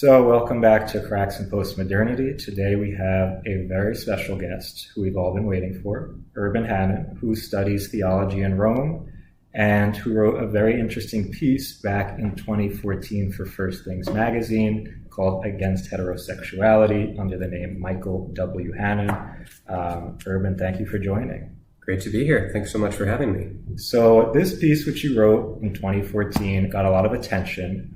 So welcome back to Cracks in Postmodernity. Today we have a very special guest who we've all been waiting for, Urban Hannon, who studies theology in Rome and who wrote a very interesting piece back in 2014 for First Things magazine called Against Heterosexuality under the name Michael W. Hannon. Urban, thank you for joining. Great to be here. Thanks so much for having me. So this piece, which you wrote in 2014, got a lot of attention.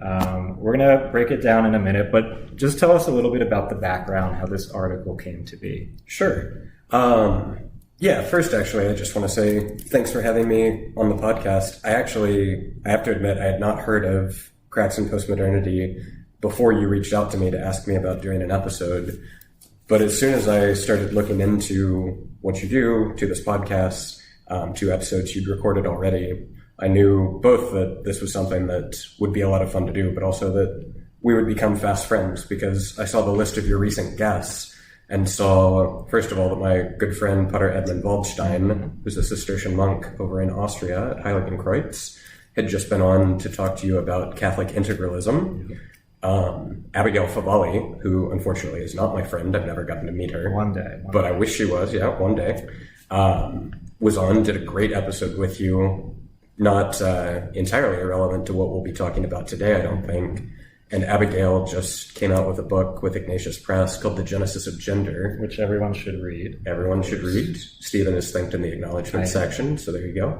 We're going to break it down in a minute, but just tell us a little bit about the background, how this article came to be. Sure. First, actually, I just want to say thanks for having me on the podcast. I have to admit, I had not heard of Cracks in Postmodernity before you reached out to me to ask me about doing an episode. But as soon as I started looking into what you do, to this podcast, 2 episodes you'd recorded already, I knew both that this was something that would be a lot of fun to do, but also that we would become fast friends, because I saw the list of your recent guests and saw, first of all, that my good friend Pater Edmund Waldstein, who's a Cistercian monk over in Austria at Heiligenkreuz, had just been on to talk to you about Catholic integralism. Abigail Favalli, who unfortunately is not my friend, I've never gotten to meet her. One day. But I wish she was, one day. Was on, did a great episode with you, not entirely irrelevant to what we'll be talking about today, I don't think. And Abigail just came out with a book with Ignatius Press called The Genesis of Gender. Which everyone should read. Everyone should read. Stephen is thanked in the acknowledgement section, so there you go.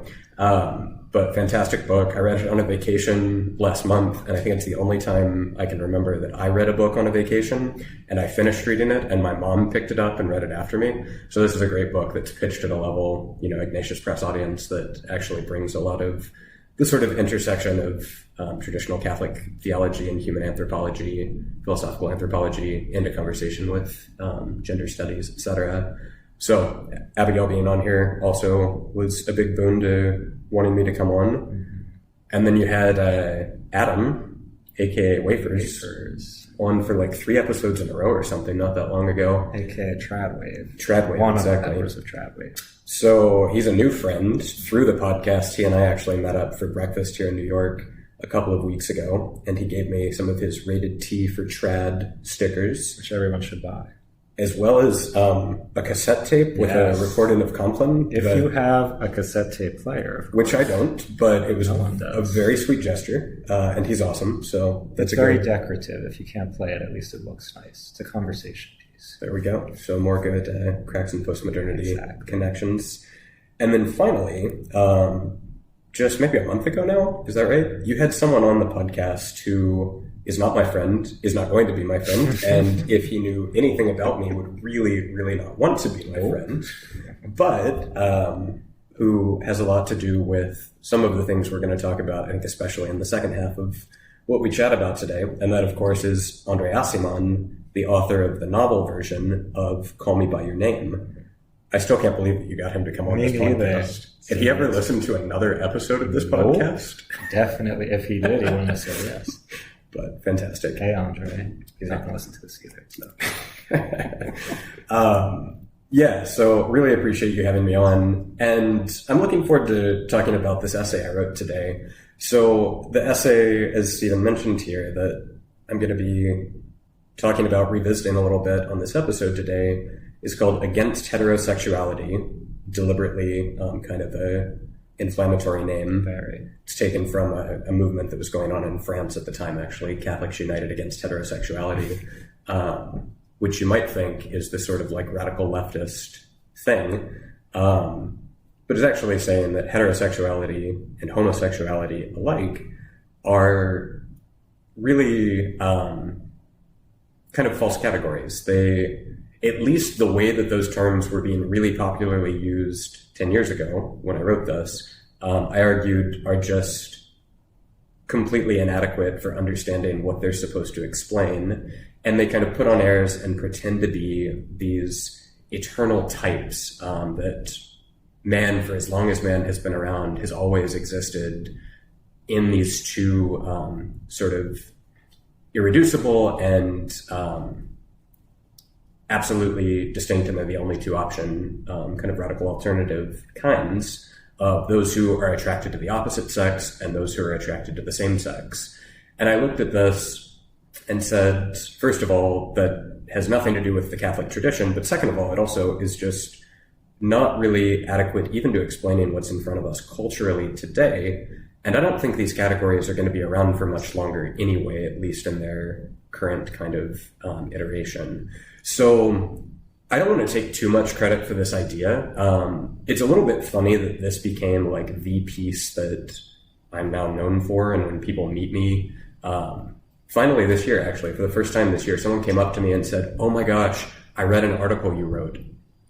But fantastic book. I read it on a vacation last month, and I think it's the only time I can remember that I read a book on a vacation, and I finished reading it, and my mom picked it up and read it after me. So this is a great book that's pitched at a level, Ignatius Press audience that actually brings a lot of the sort of intersection of traditional Catholic theology and human anthropology, philosophical anthropology, into conversation with gender studies, etc. So Abigail being on here also was a big boon to wanting me to come on. Mm-hmm. And then you had Adam, aka Wafers, on for like 3 episodes in a row or something not that long ago. Aka Tradwave. Tradwave, one exactly. Of the members of Tradwave. So he's a new friend. Through the podcast, he and I actually met up for breakfast here in New York a couple of weeks ago, and he gave me some of his Rated T for Trad stickers. Which everyone should buy. As well as a cassette tape with a recording of Compline. If you have a cassette tape player. Which I don't, but it was a very sweet gesture, and he's awesome. So that's very decorative. If you can't play it, at least it looks nice. It's a conversation piece. There we go. So more good Cracks in Postmodernity connections. And then finally, just maybe a month ago now, is that right? You had someone on the podcast who is not my friend, is not going to be my friend, and if he knew anything about me, would really, really not want to be my friend, but who has a lot to do with some of the things we're going to talk about, I think especially in the second half of what we chat about today, and that, of course, is Andre Aciman, the author of the novel version of Call Me By Your Name. I still can't believe that you got him to come on this podcast. Have you ever listened to another episode of this podcast? Definitely. If he did, he wouldn't have said yes. But fantastic. Hey, Andre. He's not going to listen to this either. So. So really appreciate you having me on. And I'm looking forward to talking about this essay I wrote today. So the essay, as Stephen mentioned here, that I'm going to be talking about, revisiting a little bit on this episode today, is called Against Heterosexuality, deliberately kind of a inflammatory name. It's taken from a movement that was going on in France at the time, actually, Catholics United Against Heterosexuality, which you might think is this sort of like radical leftist thing, but it's actually saying that heterosexuality and homosexuality alike are really kind of false categories. They, at least the way that those terms were being really popularly used 10 years ago when I wrote this, I argued are just completely inadequate for understanding what they're supposed to explain. And they kind of put on airs and pretend to be these eternal types that man, for as long as man has been around, has always existed in these two sort of irreducible and absolutely distinct and the only 2 option kind of radical alternative kinds of those who are attracted to the opposite sex and those who are attracted to the same sex. And I looked at this and said, first of all, that has nothing to do with the Catholic tradition, but second of all, it also is just not really adequate even to explaining what's in front of us culturally today. And I don't think these categories are going to be around for much longer anyway, at least in their current kind of iteration. So I don't want to take too much credit for this idea. It's a little bit funny that this became like the piece that I'm now known for, and when people meet me, finally this year, actually, for the first time this year, someone came up to me and said, "Oh my gosh, I read an article you wrote,"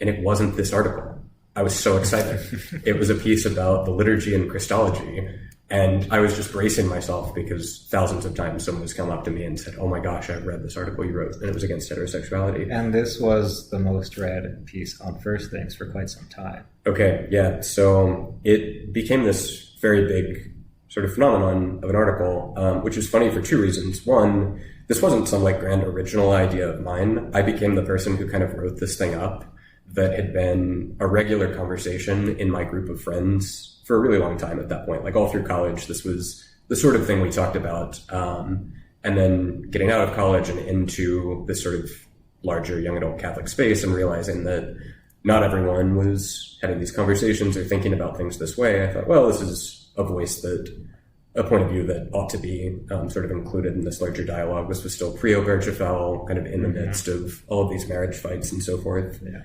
and it wasn't this article. I was so excited. It was a piece about the liturgy and Christology, and I was just bracing myself because thousands of times someone has come up to me and said, "Oh my gosh, I read this article you wrote," and it was against heterosexuality. And this was the most read piece on First Things for quite some time. Okay, yeah. So it became this very big sort of phenomenon of an article, which is funny for two reasons. One, this wasn't some like grand original idea of mine. I became the person who kind of wrote this thing up that had been a regular conversation in my group of friends for a really long time at that point. Like all through college, this was the sort of thing we talked about. And then getting out of college and into this sort of larger young adult Catholic space and realizing that not everyone was having these conversations or thinking about things this way, I thought, well, this is a point of view that ought to be sort of included in this larger dialogue. This was still pre-Obergefell, kind of in the midst of all of these marriage fights and so forth. Yeah.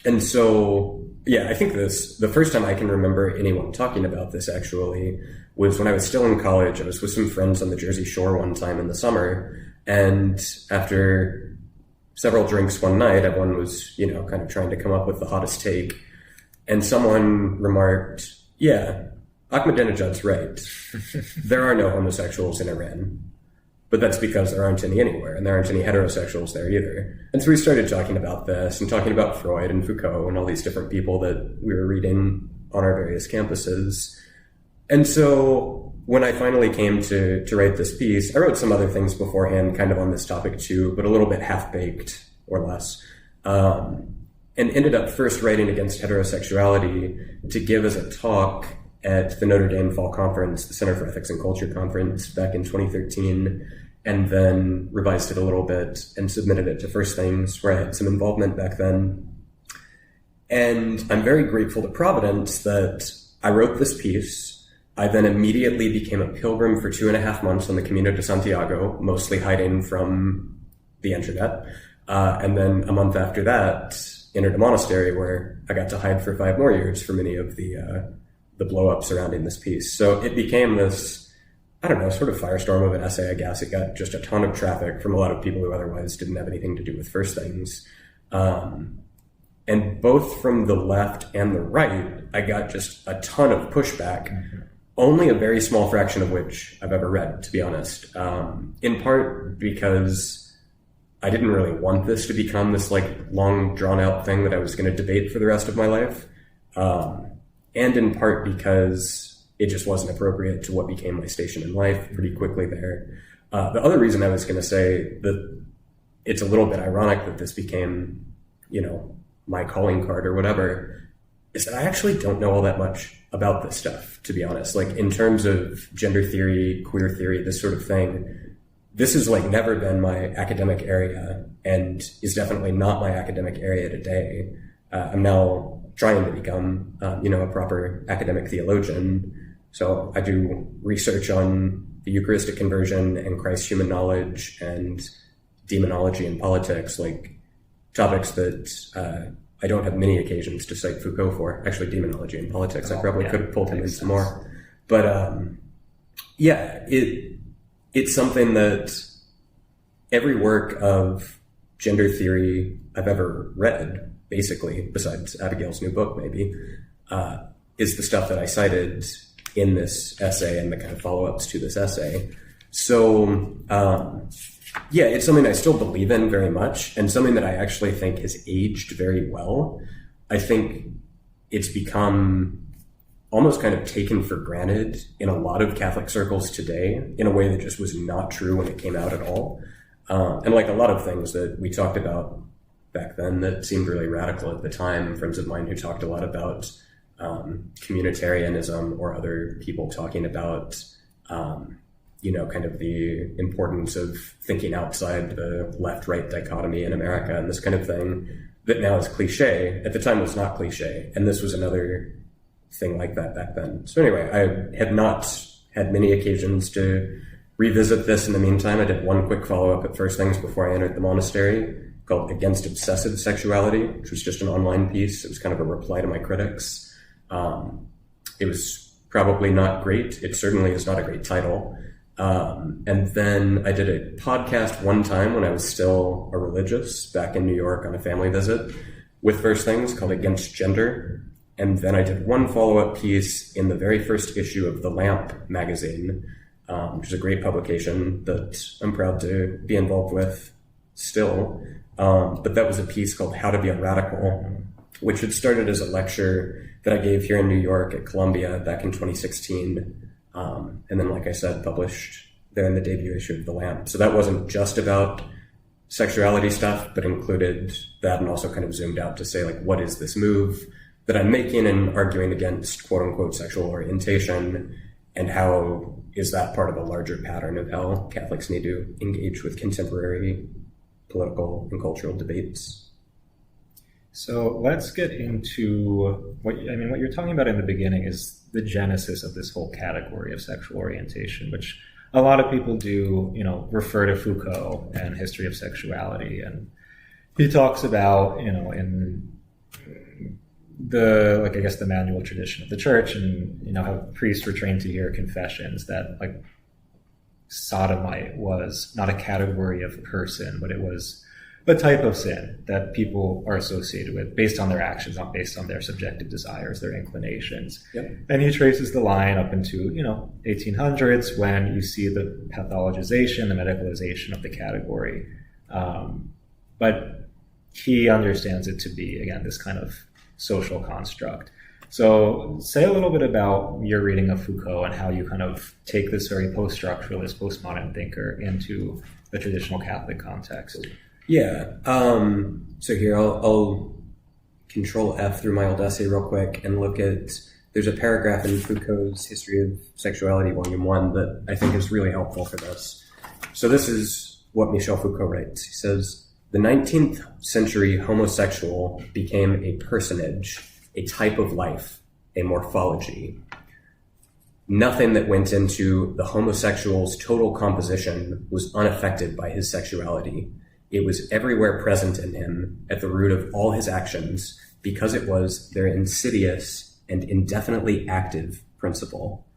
And so, yeah, I think the first time I can remember anyone talking about this actually was when I was still in college. I was with some friends on the Jersey Shore one time in the summer, and after several drinks one night, everyone was, kind of trying to come up with the hottest take, and someone remarked, "Yeah, Ahmadinejad's right. There are no homosexuals in Iran, but that's because there aren't any anywhere, and there aren't any heterosexuals there either." And so we started talking about this and talking about Freud and Foucault and all these different people that we were reading on our various campuses. And so when I finally came to write this piece, I wrote some other things beforehand kind of on this topic too, but a little bit half-baked or less. And ended up first writing against heterosexuality to give as a talk at the Notre Dame Fall Conference, the Center for Ethics and Culture Conference back in 2013, and then revised it a little bit and submitted it to First Things, where I had some involvement back then. And I'm very grateful to Providence that I wrote this piece. I then immediately became a pilgrim for 2.5 months on the Camino de Santiago, mostly hiding from the internet. And then a month after that, entered a monastery where I got to hide for 5 more years for many of the blow-up surrounding this piece. So it became this, I don't know, sort of firestorm of an essay, I guess. It got just a ton of traffic from a lot of people who otherwise didn't have anything to do with First Things. And both from the left and the right, I got just a ton of pushback, only a very small fraction of which I've ever read, to be honest. In part because I didn't really want this to become this like long drawn out thing that I was going to debate for the rest of my life. And in part because it just wasn't appropriate to what became my station in life pretty quickly there. The other reason I was going to say that it's a little bit ironic that this became, my calling card or whatever, is that I actually don't know all that much about this stuff, to be honest. Like in terms of gender theory, queer theory, this sort of thing, this has like never been my academic area and is definitely not my academic area today. I'm now trying to become, a proper academic theologian. So I do research on the Eucharistic conversion and Christ's human knowledge and demonology and politics, like topics that I don't have many occasions to cite Foucault for. Actually, demonology and politics, I probably could have pulled him in some more. But it's something that every work of gender theory I've ever read, basically, besides Abigail's new book, maybe, is the stuff that I cited in this essay and the kind of follow-ups to this essay. So, it's something I still believe in very much, and something that I actually think has aged very well. I think it's become almost kind of taken for granted in a lot of Catholic circles today in a way that just was not true when it came out at all. And like a lot of things that we talked about back then that seemed really radical at the time, friends of mine who talked a lot about communitarianism, or other people talking about kind of the importance of thinking outside the left-right dichotomy in America and this kind of thing that now is cliche. At the time was not cliche. And this was another thing like that back then. So anyway, I had not had many occasions to revisit this in the meantime. I did one quick follow-up at First Things before I entered the monastery called Against Obsessive Sexuality, which was just an online piece. It was kind of a reply to my critics. It was probably not great. It certainly is not a great title. And then I did a podcast one time when I was still a religious back in New York on a family visit with First Things called Against Gender. And then I did one follow-up piece in the very first issue of The Lamp magazine, which is a great publication that I'm proud to be involved with still. But that was a piece called How to Be a Radical, which had started as a lecture that I gave here in New York at Columbia back in 2016. And then, like I said, published there in the debut issue of The Lamp. So that wasn't just about sexuality stuff, but included that and also kind of zoomed out to say, like, what is this move that I'm making and arguing against quote unquote sexual orientation, and how is that part of a larger pattern of how Catholics need to engage with contemporary political and cultural debates. So let's get into what you're talking about in the beginning is the genesis of this whole category of sexual orientation, which a lot of people do, refer to Foucault and History of Sexuality. And he talks about, in the manual tradition of the church, and, how priests were trained to hear confessions that, like, sodomite was not a category of person, but it was a type of sin that people are associated with based on their actions, not based on their subjective desires, their inclinations. Yep. And he traces the line up into, 1800s when you see the pathologization, the medicalization of the category. But he understands it to be, again, this kind of social construct. So say a little bit about your reading of Foucault and how you kind of take this very post-structuralist, postmodern thinker into the traditional Catholic context. Yeah. So here I'll control F through my old essay real quick and look at, there's a paragraph in Foucault's History of Sexuality, Volume 1, that I think is really helpful for this. So this is what Michel Foucault writes. He says, the 19th century homosexual became a personage, a type of life, a morphology. Nothing that went into the homosexual's total composition was unaffected by his sexuality. It was everywhere present in him, at the root of all his actions, because it was their insidious and indefinitely active principle.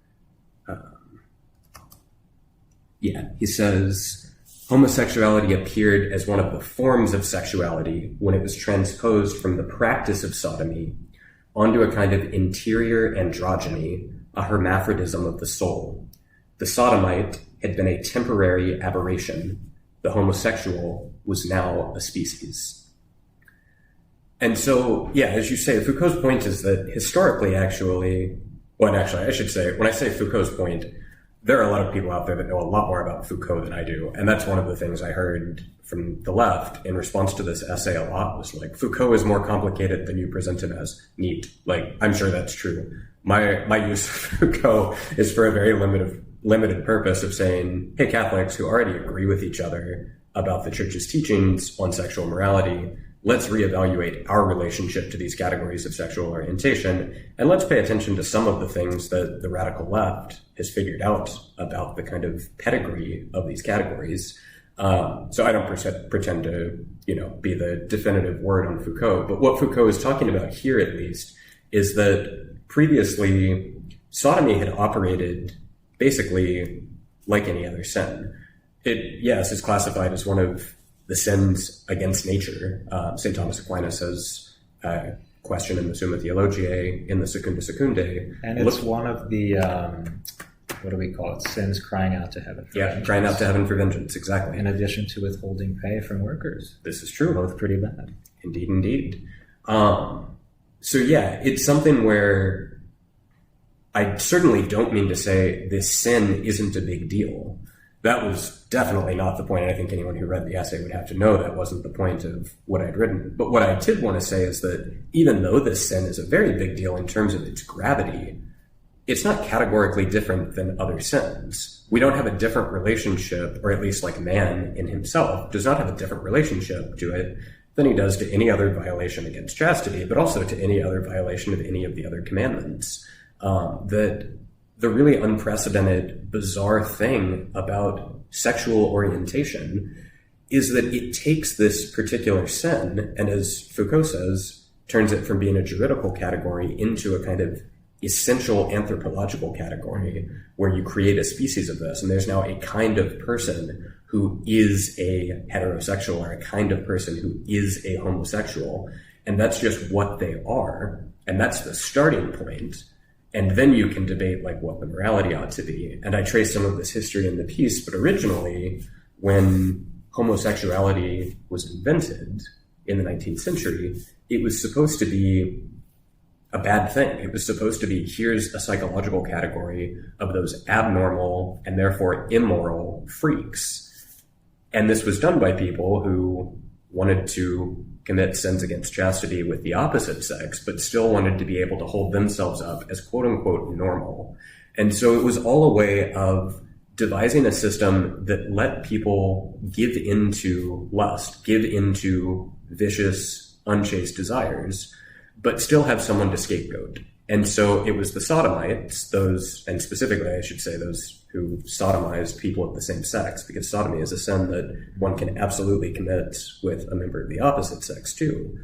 He says, homosexuality appeared as one of the forms of sexuality when it was transposed from the practice of sodomy onto a kind of interior androgyny, a hermaphrodism of the soul. The sodomite had been a temporary aberration. The homosexual was now a species. And so, as you say, Foucault's point is that historically, I should say, when I say Foucault's point, there are a lot of people out there that know a lot more about Foucault than I do. And that's one of the things I heard from the left in response to this essay a lot was like, Foucault is more complicated than you present him as. Neat. Like, I'm sure that's true. My use of Foucault is for a very limited purpose of saying, hey, Catholics who already agree with each other about the church's teachings on sexual morality, let's reevaluate our relationship to these categories of sexual orientation, and let's pay attention to some of the things that the radical left has figured out about the kind of pedigree of these categories. So I don't pretend to, be the definitive word on Foucault, but what Foucault is talking about here, at least, is that previously sodomy had operated basically like any other sin. It, yes, is classified as one of the sins against nature. St. Thomas Aquinas has a question in the Summa Theologiae in the Secunda Secundae. And it's one of the, what do we call it? Sins crying out to heaven for vengeance. Crying out to heaven for vengeance, exactly. In addition to withholding pay from workers. This is true. Both pretty bad. Indeed. It's something where I certainly don't mean to say this sin isn't a big deal. That was definitely not the point, and I think anyone who read the essay would have to know that wasn't the point of what I'd written. But what I did want to say is that even though this sin is a very big deal in terms of its gravity, it's not categorically different than other sins. We don't have a different relationship, or at least like man in himself does not have a different relationship to it than he does to any other violation against chastity, but also to any other violation of any of the other commandments. That the really unprecedented, bizarre thing about sexual orientation is that it takes this particular sin, and as Foucault says, turns it from being a juridical category into a kind of essential anthropological category where you create a species of this, and there's now a kind of person who is a heterosexual or a kind of person who is a homosexual, and that's just what they are, and that's the starting point. And then you can debate like what the morality ought to be. And I trace some of this history in the piece, but originally when homosexuality was invented in the 19th century, it was supposed to be a bad thing. It was supposed to be, here's a psychological category of those abnormal and therefore immoral freaks. And this was done by people who wanted to commit sins against chastity with the opposite sex, but still wanted to be able to hold themselves up as quote unquote normal. And so it was all a way of devising a system that let people give into lust, give into vicious, unchaste desires, but still have someone to scapegoat. And so it was the sodomites, those, and specifically I should say those who sodomized people of the same sex, because sodomy is a sin that one can absolutely commit with a member of the opposite sex too.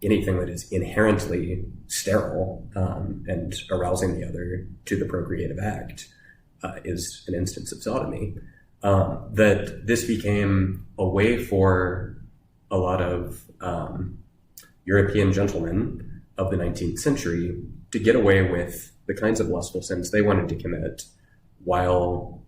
Anything that is inherently sterile and arousing the other to the procreative act is an instance of sodomy. That this became a way for a lot of European gentlemen of the 19th century to get away with the kinds of lustful sins they wanted to commit, while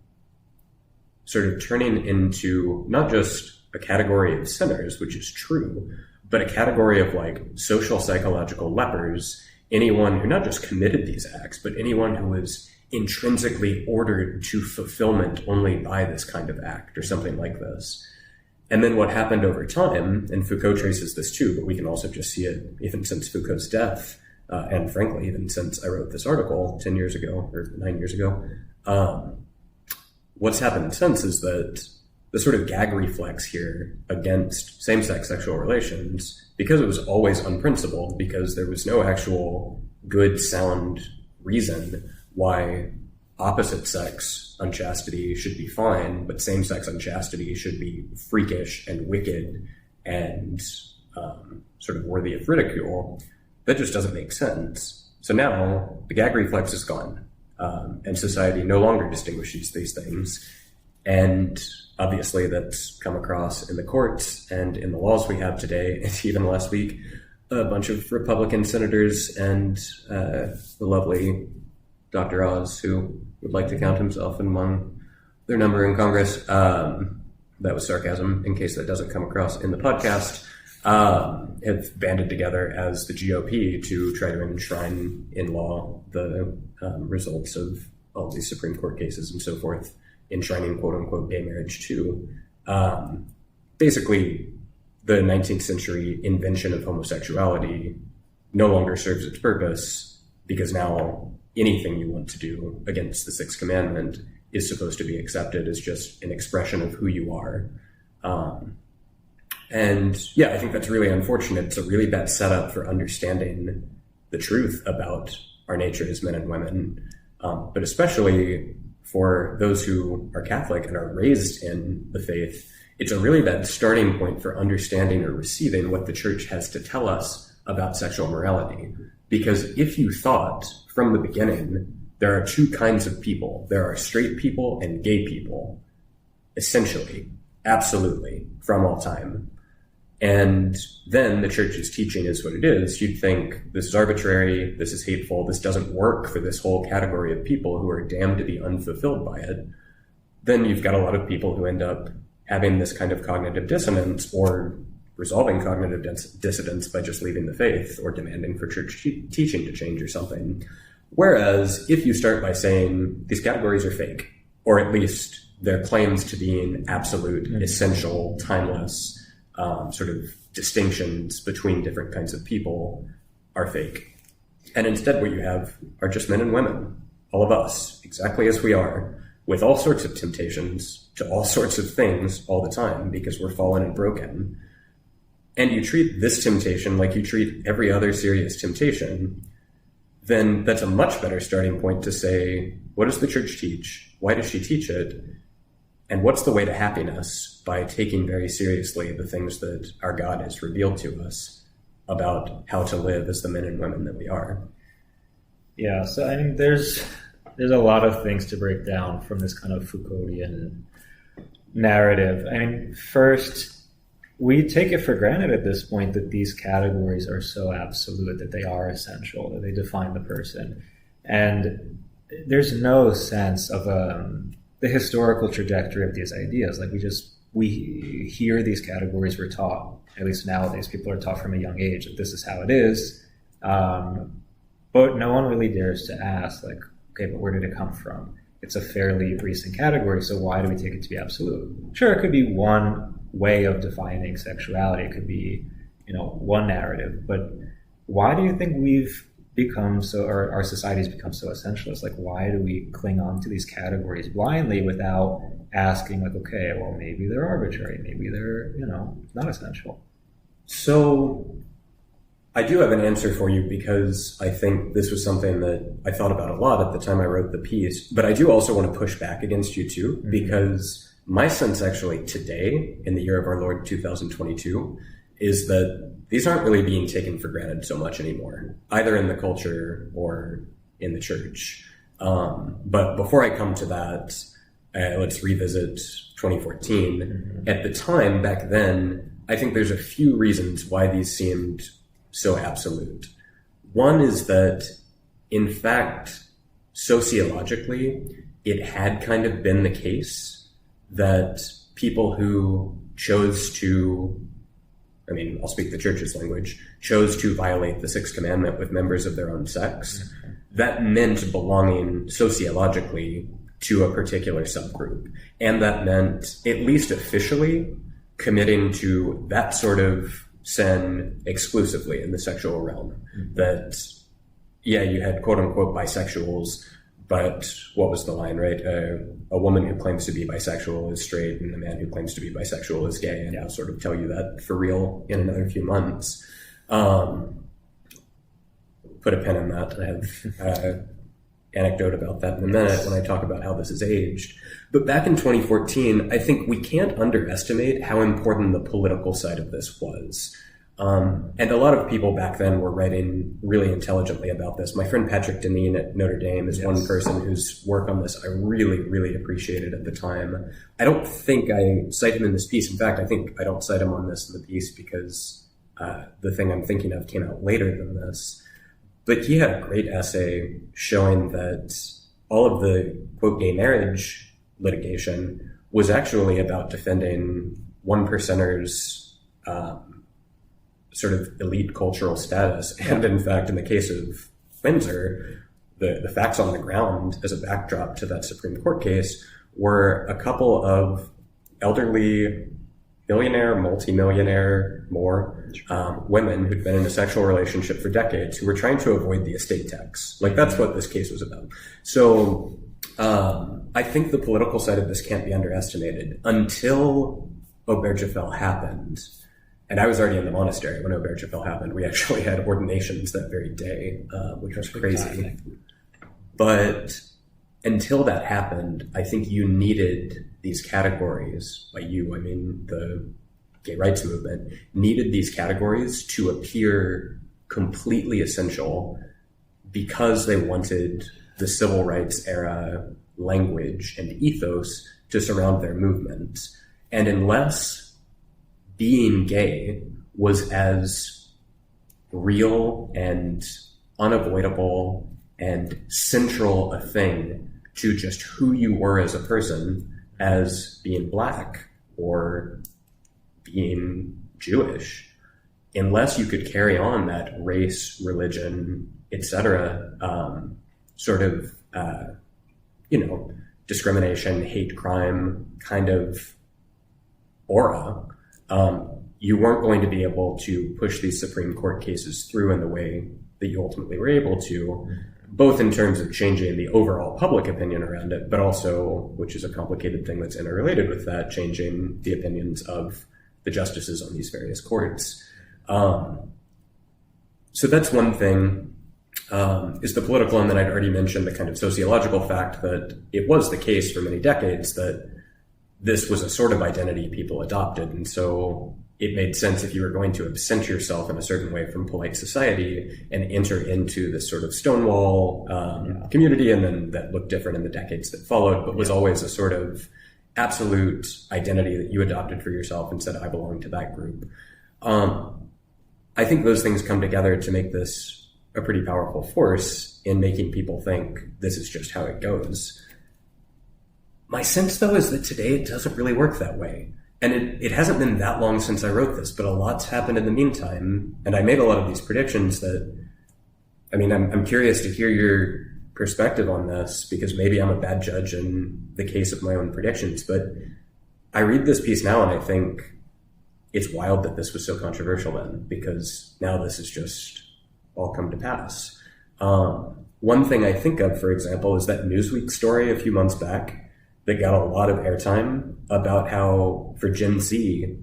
sort of turning into not just a category of sinners, which is true, but a category of like social psychological lepers, anyone who not just committed these acts, but anyone who was intrinsically ordered to fulfillment only by this kind of act or something like this. And then what happened over time, and Foucault traces this too, but we can also just see it even since Foucault's death, and frankly, even since I wrote this article 10 years ago, or 9 years ago, what's happened since is that the sort of gag reflex here against same-sex sexual relations, because it was always unprincipled, because there was no actual good, sound reason why opposite sex unchastity should be fine, but same-sex unchastity should be freakish and wicked and sort of worthy of ridicule, that just doesn't make sense. So now the gag reflex is gone, and society no longer distinguishes these things. And obviously that's come across in the courts and in the laws we have today, and even last week, a bunch of Republican senators and the lovely Dr. Oz, who would like to count himself among their number in Congress. That was sarcasm, in case that doesn't come across in the podcast. Have banded together as the GOP to try to enshrine in law the results of all these Supreme Court cases and so forth, enshrining quote-unquote gay marriage too. Basically, the 19th century invention of homosexuality no longer serves its purpose, because now anything you want to do against the Sixth Commandment is supposed to be accepted as just an expression of who you are. And yeah, I think that's really unfortunate. It's a really bad setup for understanding the truth about our nature as men and women, but especially for those who are Catholic and are raised in the faith. It's a really bad starting point for understanding or receiving what the church has to tell us about sexual morality. Because if you thought from the beginning, there are two kinds of people. There are straight people and gay people, essentially, absolutely, from all time. And then the church's teaching is what it is. You'd think this is arbitrary, this is hateful, this doesn't work for this whole category of people who are damned to be unfulfilled by it. Then you've got a lot of people who end up having this kind of cognitive dissonance, or resolving cognitive dissidence by just leaving the faith or demanding for church teaching to change or something. Whereas if you start by saying these categories are fake, or at least their claims to being absolute, essential, timeless, sort of distinctions between different kinds of people are fake, And instead what you have are just men and women, all of us, exactly as we are, with all sorts of temptations to all sorts of things all the time because we're fallen and broken. And you treat this temptation like you treat every other serious temptation, then that's a much better starting point to say, what does the church teach? Why does she teach it? And what's the way to happiness by taking very seriously the things that our God has revealed to us about how to live as the men and women that we are? Yeah, so I mean, there's a lot of things to break down from this kind of Foucauldian narrative. I mean, first, we take it for granted at this point that these categories are so absolute, that they are essential, that they define the person. And there's no sense of the historical trajectory of these ideas. Like we hear these categories, we're taught, at least nowadays, people are taught from a young age that this is how it is. But no one really dares to ask, like, okay, but where did it come from? It's a fairly recent category, so why do we take it to be absolute? Sure, it could be one way of defining sexuality. It could be, one narrative. But why do you think we've become so, or our society's become so essentialist? Like, why do we cling on to these categories blindly without asking, like, okay, well, maybe they're arbitrary, maybe they're, not essential? So I do have an answer for you, because I think this was something that I thought about a lot at the time I wrote the piece. But I do also want to push back against you too, because my sense actually today, in the year of our Lord 2022, is that these aren't really being taken for granted so much anymore, either in the culture or in the church. But before I come to that, let's revisit 2014. At the time, back then, I think there's a few reasons why these seemed so absolute. One is that, in fact, sociologically, it had kind of been the case that people who chose to, I'll speak the church's language, chose to violate the sixth commandment with members of their own sex, that meant belonging sociologically to a particular subgroup. And that meant, at least officially, committing to that sort of sin exclusively in the sexual realm. That, yeah, you had quote unquote bisexuals, but what was the line, right? A woman who claims to be bisexual is straight, and a man who claims to be bisexual is gay, and I'll sort of tell you that for real in another few months. Put a pin in that. I have an anecdote about that in a minute when I talk about how this has aged. But back in 2014, I think we can't underestimate how important the political side of this was. And a lot of people back then were writing really intelligently about this. My friend Patrick Deneen at Notre Dame is one person whose work on this I really, really appreciated at the time. I don't think I cite him in this piece. In fact, I think I don't cite him on this in the piece because the thing I'm thinking of came out later than this. But he had a great essay showing that all of the, quote, gay marriage litigation was actually about defending one percenters' sort of elite cultural status. And in fact, in the case of Windsor, the facts on the ground as a backdrop to that Supreme Court case were a couple of elderly billionaire, multimillionaire, more women who'd been in a sexual relationship for decades who were trying to avoid the estate tax. Like, that's what this case was about. So I think the political side of this can't be underestimated. Until Obergefell happened, and I was already in the monastery when Obergefell happened. We actually had ordinations that very day, which was crazy. But until that happened, I think you needed these categories. By you, I mean the gay rights movement, needed these categories to appear completely essential because they wanted the civil rights era language and ethos to surround their movement. And unless being gay was as real and unavoidable and central a thing to just who you were as a person as being black or being Jewish, unless you could carry on that race, religion, etc., sort of, discrimination, hate crime kind of aura, you weren't going to be able to push these Supreme Court cases through in the way that you ultimately were able to, both in terms of changing the overall public opinion around it, but also, which is a complicated thing that's interrelated with that, changing the opinions of the justices on these various courts. So that's one thing, is the political, and then I'd already mentioned the kind of sociological fact that it was the case for many decades that this was a sort of identity people adopted. And so it made sense if you were going to absent yourself in a certain way from polite society and enter into this sort of Stonewall community, and then that looked different in the decades that followed, but was always a sort of absolute identity that you adopted for yourself and said, I belong to that group. I think those things come together to make this a pretty powerful force in making people think this is just how it goes. My sense, though, is that today it doesn't really work that way. And it hasn't been that long since I wrote this, but a lot's happened in the meantime. And I made a lot of these predictions that, I mean, I'm curious to hear your perspective on this, because maybe I'm a bad judge in the case of my own predictions. But I read this piece now and I think it's wild that this was so controversial then, because now this has just all come to pass. One thing I think of, for example, is that Newsweek story a few months back that got a lot of airtime about how for Gen Z,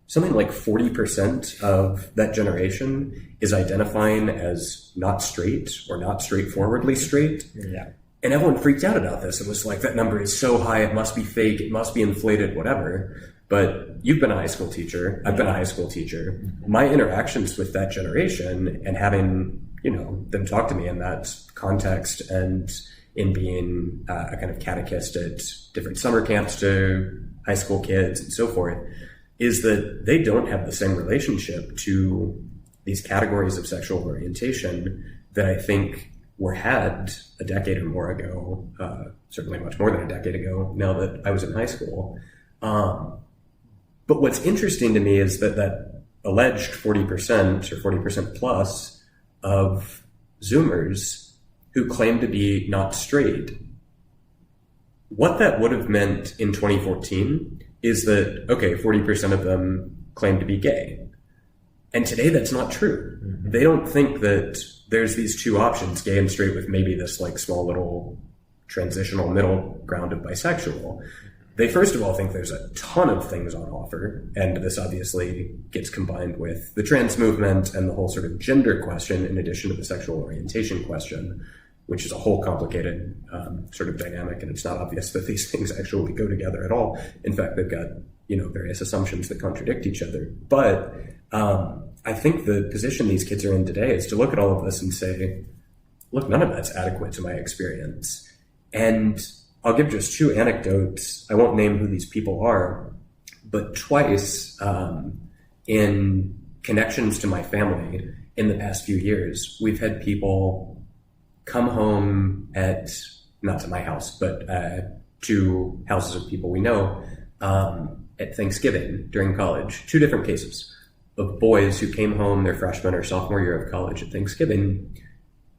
something like 40% of that generation is identifying as not straight or not straightforwardly straight. Yeah. And everyone freaked out about this. It was like, that number is so high, it must be fake, it must be inflated, whatever. But you've been a high school teacher, I've been a high school teacher. My interactions with that generation and having, them talk to me in that context, and in being a kind of catechist at different summer camps to high school kids and so forth, is that they don't have the same relationship to these categories of sexual orientation that I think were had a decade or more ago, certainly much more than a decade ago, now that I was in high school. But what's interesting to me is that alleged 40% or 40% plus of Zoomers who claim to be not straight, what that would have meant in 2014 is that, okay, 40% of them claim to be gay. And today that's not true. Mm-hmm. They don't think that there's these two options, gay and straight, with maybe this like small little transitional middle ground of bisexual. They first of all think there's a ton of things on offer, and this obviously gets combined with the trans movement and the whole sort of gender question in addition to the sexual orientation question, which is a whole complicated sort of dynamic, and it's not obvious that these things actually go together at all. In fact, they've got, various assumptions that contradict each other. But I think the position these kids are in today is to look at all of this and say, look, none of that's adequate to my experience. And I'll give just two anecdotes. I won't name who these people are, but twice in connections to my family in the past few years, we've had people come home not to my house, but to houses of people we know at Thanksgiving during college. Two different cases of boys who came home their freshman or sophomore year of college at Thanksgiving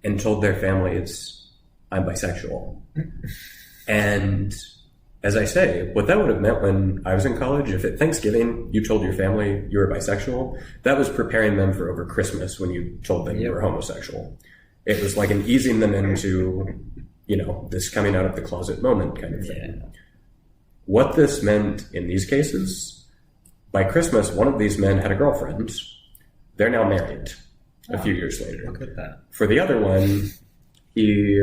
and told their families, I'm bisexual. And as I say, what that would have meant when I was in college, if at Thanksgiving you told your family you were bisexual, that was preparing them for over Christmas when you told them you were homosexual. It was like an easing them into, this coming out of the closet moment kind of thing. Yeah. What this meant in these cases, by Christmas, one of these men had a girlfriend. They're now married a few years later. Look at that. For the other one, he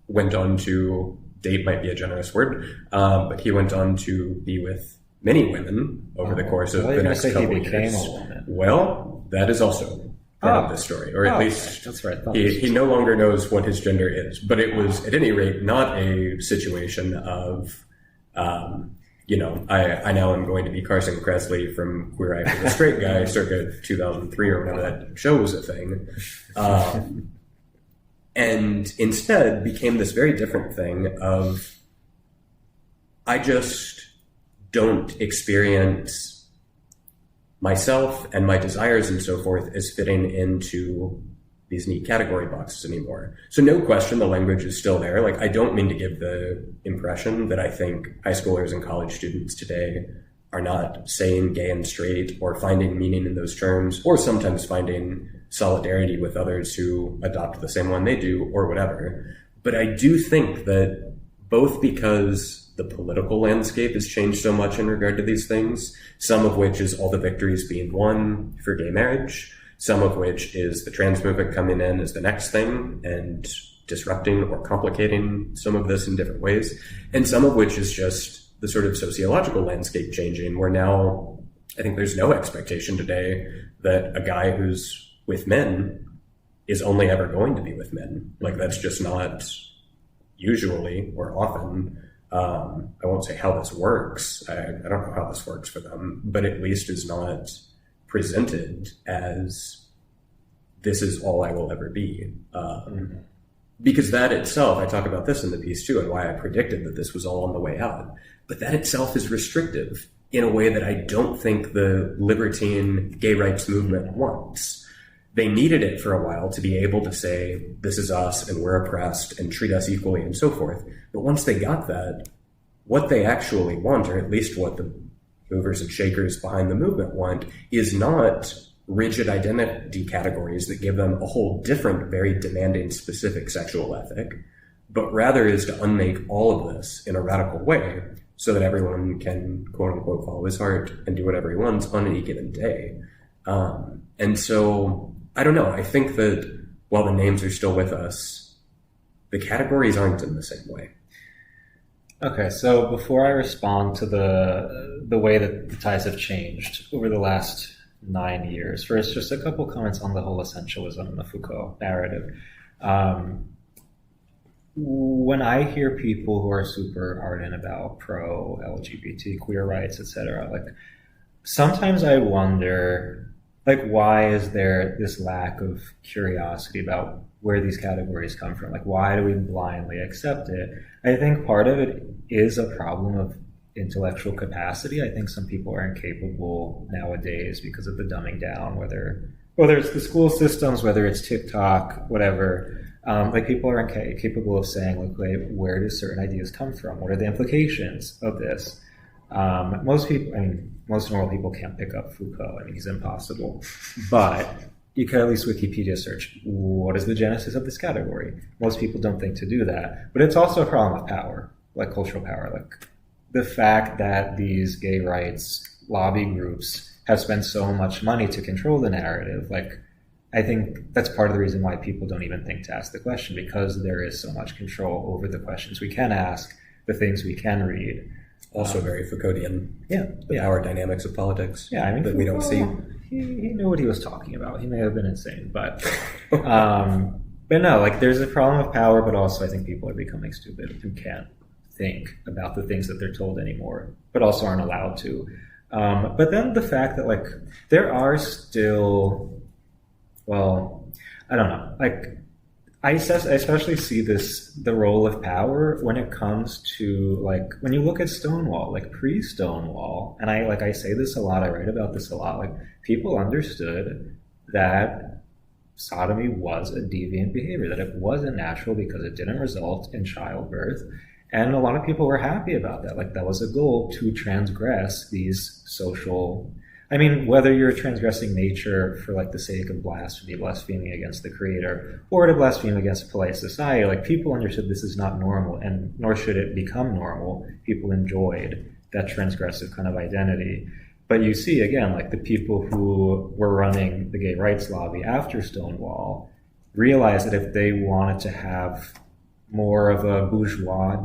went on to date, might be a generous word, but he went on to be with many women over the course of the next couple of years. A woman. Well, that is also part of this story, or at least that's right. He no longer knows what his gender is. But it was, at any rate, not a situation of, I now am going to be Carson Kressley from Queer Eye for the Straight Guy circa 2003 or whenever that show was a thing. And instead became this very different thing of, I just don't experience myself and my desires and so forth as fitting into these neat category boxes anymore. So no question, the language is still there. Like, I don't mean to give the impression that I think high schoolers and college students today are not saying gay and straight or finding meaning in those terms, or sometimes finding solidarity with others who adopt the same one they do or whatever. But I do think that both because the political landscape has changed so much in regard to these things, some of which is all the victories being won for gay marriage, some of which is the trans movement coming in as the next thing and disrupting or complicating some of this in different ways, and some of which is just the sort of sociological landscape changing, where now I think there's no expectation today that a guy who's with men is only ever going to be with men. Like, that's just not usually or often. I won't say how this works. I don't know how this works for them, but at least is not presented as this is all I will ever be. Because that itself, I talk about this in the piece too, and why I predicted that this was all on the way out. But that itself is restrictive in a way that I don't think the libertine gay rights movement wants. They needed it for a while to be able to say, this is us and we're oppressed and treat us equally and so forth. But once they got that, what they actually want, or at least what the movers and shakers behind the movement want, is not rigid identity categories that give them a whole different, very demanding, specific sexual ethic, but rather is to unmake all of this in a radical way so that everyone can, quote unquote, follow his heart and do whatever he wants on any given day. And so, I don't know, I think that while the names are still with us, the categories aren't in the same way. Okay, so before I respond to the way that the ties have changed over the last 9 years, first, just a couple comments on the whole essentialism and the Foucault narrative. When I hear people who are super ardent about pro-LGBT, queer rights, etc., like, sometimes I wonder, like, why is there this lack of curiosity about where these categories come from? Like, why do we blindly accept it? I think part of it is a problem of intellectual capacity. I think some people are incapable nowadays because of the dumbing down, whether it's the school systems, whether it's TikTok, whatever. Like, people are incapable of saying, like, where do certain ideas come from? What are the implications of this? Most normal people can't pick up Foucault. I mean, he's impossible. But you can at least Wikipedia search, what is the genesis of this category? Most people don't think to do that. But it's also a problem of power, like cultural power. Like, the fact that these gay rights lobby groups have spent so much money to control the narrative, like, I think that's part of the reason why people don't even think to ask the question, because there is so much control over the questions we can ask, the things we can read. Also very Foucauldian. Yeah. The power dynamics of politics. Yeah, I mean, that we don't see. He knew what he was talking about. He may have been insane, but no, like, there's a problem of power, but also I think people are becoming stupid who can't think about the things that they're told anymore, but also aren't allowed to. But then the fact that, like, there are still, well, I don't know, like, I especially see the role of power when it comes to, like, when you look at Stonewall, like pre-Stonewall, and I say this a lot, I write about this a lot, like, people understood that sodomy was a deviant behavior, that it wasn't natural because it didn't result in childbirth. And a lot of people were happy about that. Like, that was a goal, to transgress these social, I mean, whether you're transgressing nature for, like, the sake of blasphemy, blaspheming against the creator, or to blaspheme against polite society, like, people understood this is not normal, and nor should it become normal. People enjoyed that transgressive kind of identity. But you see, again, like, the people who were running the gay rights lobby after Stonewall realized that if they wanted to have more of a bourgeois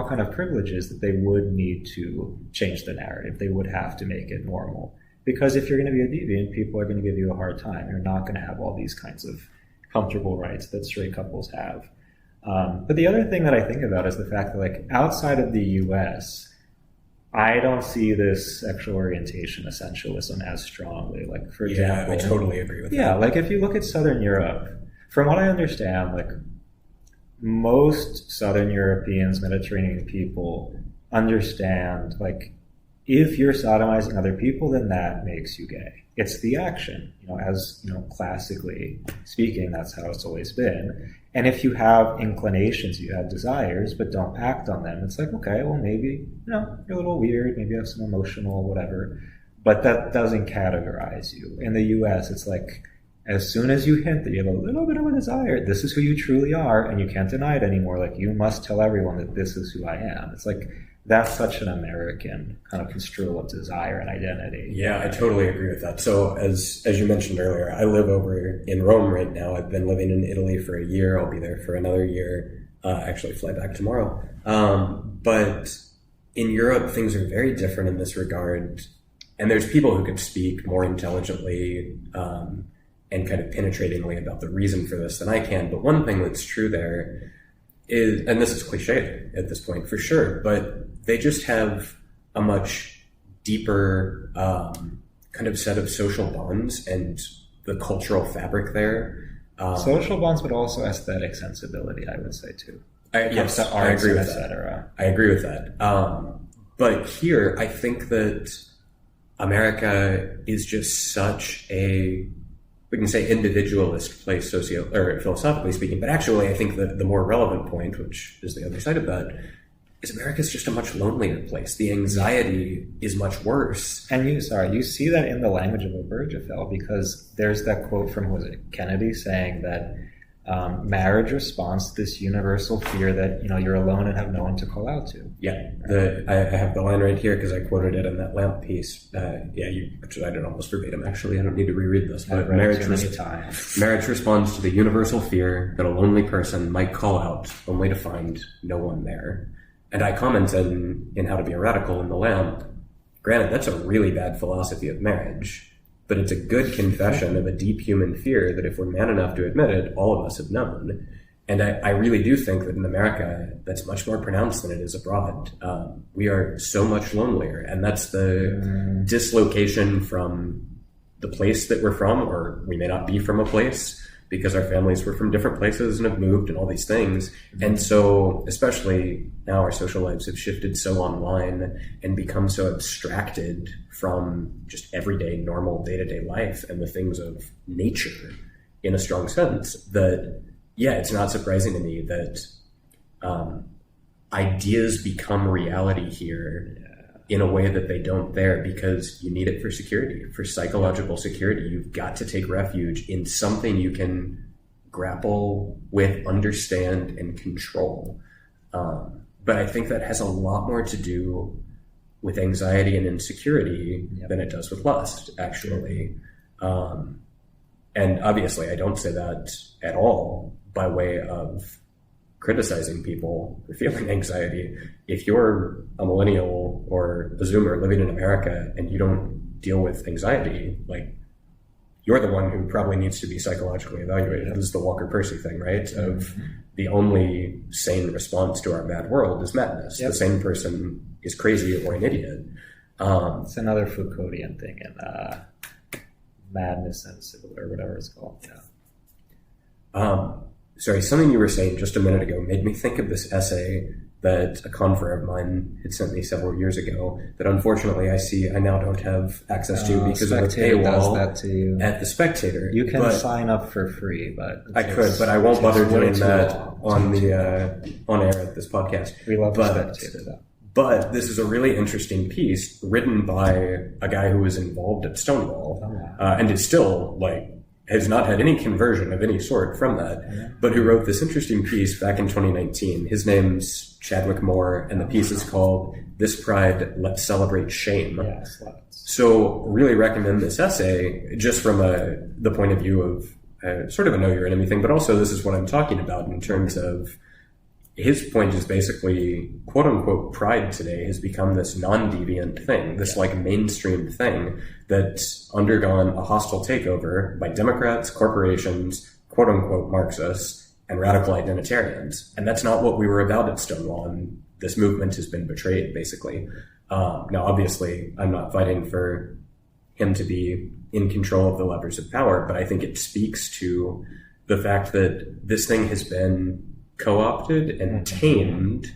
kind of privileges, that they would need to change the narrative. They would have to make it normal. Because if you're going to be a deviant, people are going to give you a hard time. You're not going to have all these kinds of comfortable rights that straight couples have. But the other thing that I think about is the fact that, like, outside of the US, I don't see this sexual orientation essentialism as strongly. Like, for example, I totally agree with that. Yeah, like, if you look at Southern Europe, from what I understand, like, most Southern Europeans, Mediterranean people understand, like, if you're sodomizing other people, then that makes you gay. It's the action, classically speaking, that's how it's always been. And if you have inclinations, you have desires, but don't act on them, it's like, okay, well, maybe, you're a little weird, maybe you have some emotional whatever, but that doesn't categorize you. In the US, it's like, As soon as you hint that you have a little bit of a desire, this is who you truly are, and you can't deny it anymore. Like, you must tell everyone that this is who I am. It's like, that's such an American kind of construal of desire and identity. Yeah, I totally agree with that. So as you mentioned earlier, I live over in Rome right now. I've been living in Italy for a year. I'll be there for another year. Actually fly back tomorrow. But in Europe, things are very different in this regard. And there's people who could speak more intelligently and kind of penetratingly about the reason for this than I can. But one thing that's true there is, and this is cliche at this point for sure, but they just have a much deeper kind of set of social bonds and the cultural fabric there. Social bonds, but also aesthetic sensibility, I would say too. Yes, I agree with that. I agree with that. But here, I think that America is just such a, we can say, individualist place, philosophically speaking. But actually, I think that the more relevant point, which is the other side of that, is America's just a much lonelier place. The anxiety is much worse. And you see that in the language of Obergefell, because there's that quote from, was it Kennedy, saying that marriage responds to this universal fear that, you're alone and have no one to call out to. Yeah, I have the line right here because I quoted it in that lamp piece. Which I did almost verbatim, actually. I don't need to reread this. But marriage responds to the universal fear that a lonely person might call out only to find no one there. And I commented in How to Be a Radical in the lamp, granted, that's a really bad philosophy of marriage, but it's a good confession of a deep human fear that if we're man enough to admit it, all of us have known. And I really do think that in America, that's much more pronounced than it is abroad. We are so much lonelier, and that's the dislocation from the place that we're from, or we may not be from a place, because our families were from different places and have moved and all these things. And so, especially now, our social lives have shifted so online and become so abstracted from just everyday, normal, day-to-day life and the things of nature in a strong sense that, it's not surprising to me that ideas become reality here in a way that they don't there, because you need it for security, for psychological security. You've got to take refuge in something you can grapple with, understand, and control. But I think that has a lot more to do with anxiety and insecurity than it does with lust, actually. And obviously, I don't say that at all by way of criticizing people for feeling anxiety. If you're a millennial or a Zoomer living in America and you don't deal with anxiety, like, you're the one who probably needs to be psychologically evaluated. This is the Walker Percy thing, right? Of the only sane response to our bad world is madness. The sane person is crazy or an idiot. It's another Foucauldian thing in Madness and Civil, or whatever it's called. Sorry, something you were saying just a minute ago made me think of this essay that a confrere of mine had sent me several years ago that unfortunately I now don't have access to because of a paywall at The Spectator. You can sign up for free, but I could, but I won't bother doing that on air at this podcast. We love The Spectator, though. But this is a really interesting piece written by a guy who was involved at Stonewall and is still has not had any conversion of any sort from that, but who wrote this interesting piece back in 2019. His name's Chadwick Moore, and the piece is called "This Pride, Let's Celebrate Shame." Yes, so really recommend this essay just from the point of view of sort of a know your enemy thing, but also this is what I'm talking about in terms of his point is basically, quote unquote, pride today has become this non-deviant thing, this mainstream thing that's undergone a hostile takeover by Democrats, corporations, quote unquote, Marxists, and radical identitarians. And that's not what we were about at Stonewall. And this movement has been betrayed, basically. Now, obviously, I'm not fighting for him to be in control of the levers of power, but I think it speaks to the fact that this thing has been co-opted and tamed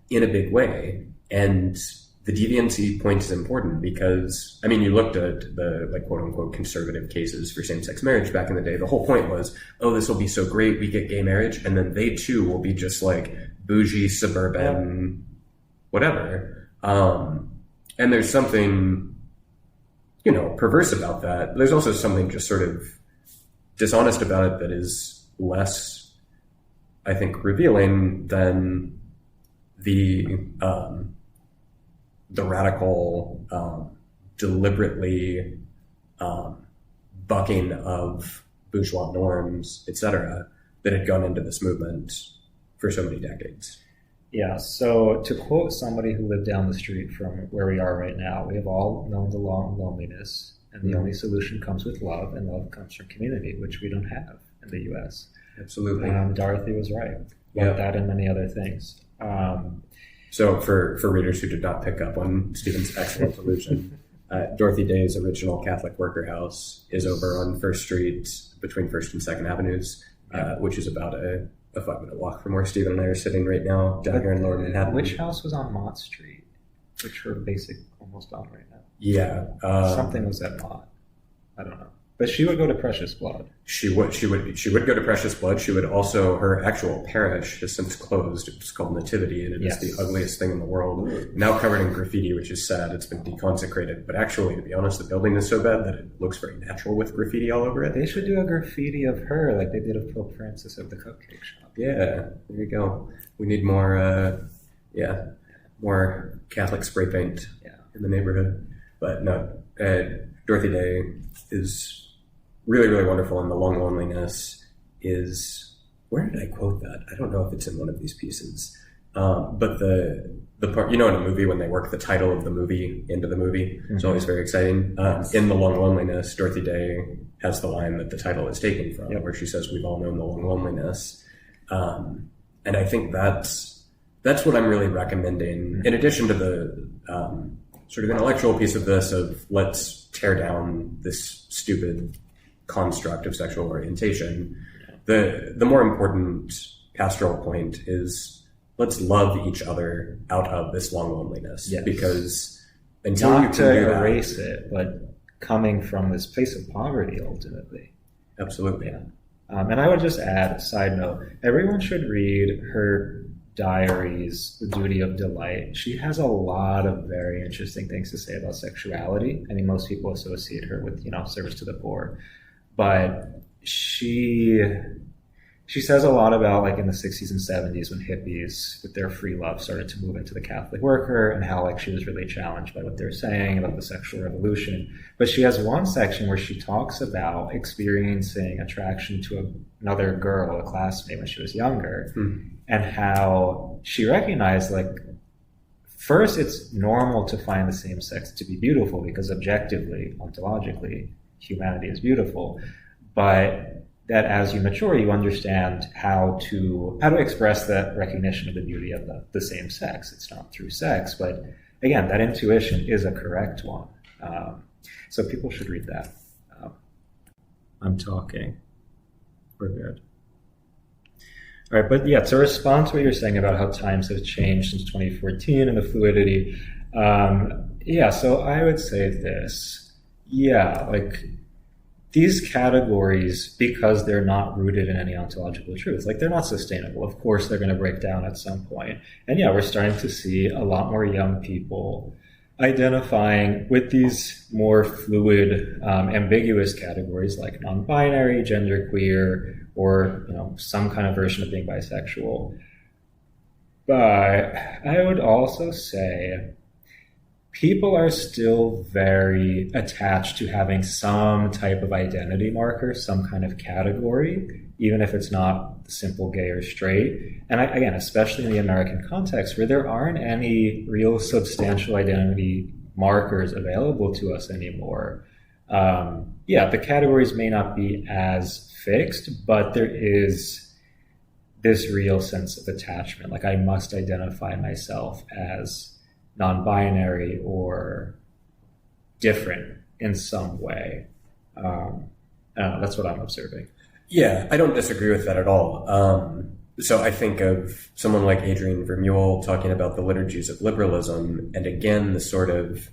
in a big way. And the deviancy point is important because, you looked at the quote-unquote conservative cases for same-sex marriage back in the day. The whole point was, this will be so great, we get gay marriage, and then they too will be just bougie, suburban, whatever. And there's something, perverse about that. There's also something just sort of dishonest about it that is less, I think, revealing than the radical, deliberately bucking of bourgeois norms, etc., that had gone into this movement for so many decades. Yeah, so to quote somebody who lived down the street from where we are right now, we have all known the long loneliness, and the only solution comes with love, and love comes from community, which we don't have in the U.S. Absolutely. Dorothy was right. Yeah. That and many other things. So for readers who did not pick up on Stephen's excellent allusion, Dorothy Day's original Catholic worker house is over on First Street between First and Second Avenues, which is about a 5-minute walk from where Stephen and I are sitting right now, down here in Lower Manhattan. Which house was on Mott Street? Which we're basically almost on right now. Yeah. Something was at Mott. I don't know. But she would go to Precious Blood. She would go to Precious Blood. She would also, her actual parish has since closed. It's called Nativity, and it is the ugliest thing in the world. Now covered in graffiti, which is sad. It's been deconsecrated. But actually, to be honest, the building is so bad that it looks very natural with graffiti all over it. They should do a graffiti of her like they did of Pope Francis of the Cupcake Shop. Yeah, there you go. We need more, more Catholic spray paint in the neighborhood. But no, Dorothy Day is really, really wonderful, and the long loneliness is, where did I quote that? I don't know if it's in one of these pieces. But the part, in a movie when they work the title of the movie into the movie, it's always very exciting. In the long loneliness, Dorothy Day has the line that the title is taken from, where she says, "We've all known the long loneliness." And I think that's what I'm really recommending, in addition to the sort of intellectual piece of this, of let's tear down this stupid construct of sexual orientation. The more important pastoral point is let's love each other out of this long loneliness. Yes. Because until not you can to do erase that, it, but coming from this place of poverty ultimately. Absolutely. Yeah. And I would just add, side note, everyone should read her diaries, The Duty of Delight. She has a lot of very interesting things to say about sexuality. I mean, most people associate her with, service to the poor. But she says a lot about, like, in the 60s and 70s when hippies with their free love started to move into the Catholic worker, and how, like, she was really challenged by what they're saying about the sexual revolution. But she has one section where she talks about experiencing attraction to another girl, a classmate, when she was younger, and how she recognized, like, first, it's normal to find the same sex to be beautiful because objectively, ontologically, humanity is beautiful, but that as you mature, you understand how to express that recognition of the beauty of the same sex. It's not through sex, but again, that intuition is a correct one. So people should read that. I'm talking. We're good. All right, but yeah, to respond to what you're saying about how times have changed since 2014 and the fluidity, so I would say this. Yeah, like, these categories, because they're not rooted in any ontological truth, like, they're not sustainable. Of course, they're going to break down at some point. And yeah, we're starting to see a lot more young people identifying with these more fluid, ambiguous categories like non-binary, genderqueer, or some kind of version of being bisexual. But I would also say people are still very attached to having some type of identity marker, some kind of category, even if it's not simple gay or straight. And again, especially in the American context, where there aren't any real substantial identity markers available to us anymore. The categories may not be as fixed, but there is this real sense of attachment. Like, I must identify myself as non-binary or different in some way. That's what I'm observing. Yeah, I don't disagree with that at all. So I think of someone like Adrian Vermeule talking about the liturgies of liberalism, and again, the sort of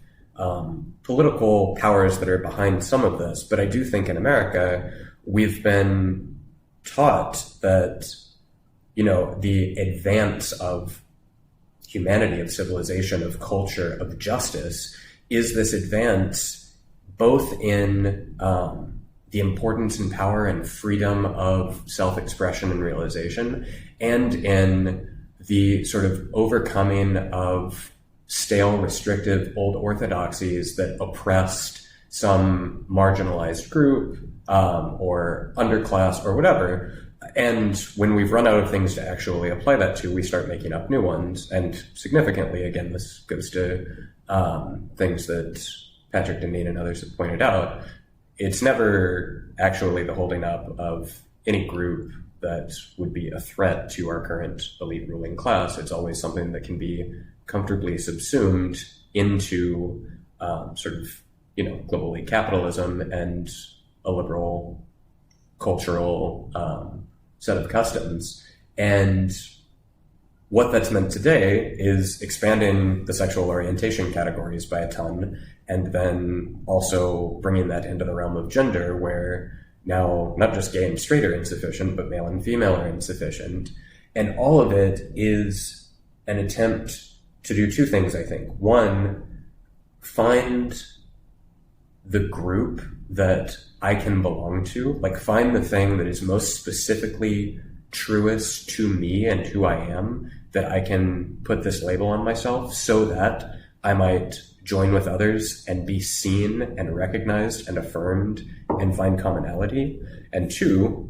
political powers that are behind some of this. But I do think in America, we've been taught that, the advance of humanity, of civilization, of culture, of justice, is this advance both in the importance and power and freedom of self-expression and realization, and in the sort of overcoming of stale, restrictive old orthodoxies that oppressed some marginalized group or underclass or whatever. And when we've run out of things to actually apply that to, we start making up new ones. And significantly, again, this goes to things that Patrick Deneen and others have pointed out. It's never actually the holding up of any group that would be a threat to our current elite ruling class. It's always something that can be comfortably subsumed into sort of, global elite capitalism and a liberal cultural set of customs. And what that's meant today is expanding the sexual orientation categories by a ton, and then also bringing that into the realm of gender, where now not just gay and straight are insufficient, but male and female are insufficient. And all of it is an attempt to do two things, I think. One, find the group that I can belong to, like find the thing that is most specifically truest to me and who I am, that I can put this label on myself so that I might join with others and be seen and recognized and affirmed and find commonality. And two,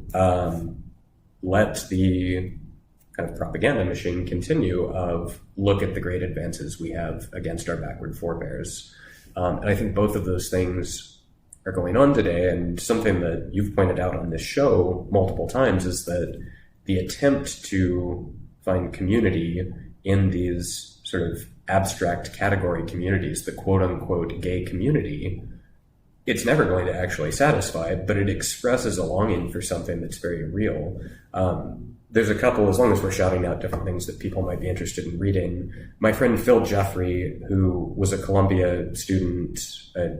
let the kind of propaganda machine continue of look at the great advances we have against our backward forebears. And I think both of those things are going on today. And something that you've pointed out on this show multiple times is that the attempt to find community in these sort of abstract category communities, the quote unquote gay community, it's never going to actually satisfy, but it expresses a longing for something that's very real. There's a couple, as long as we're shouting out different things that people might be interested in reading. My friend Phil Jeffrey, who was a Columbia student, a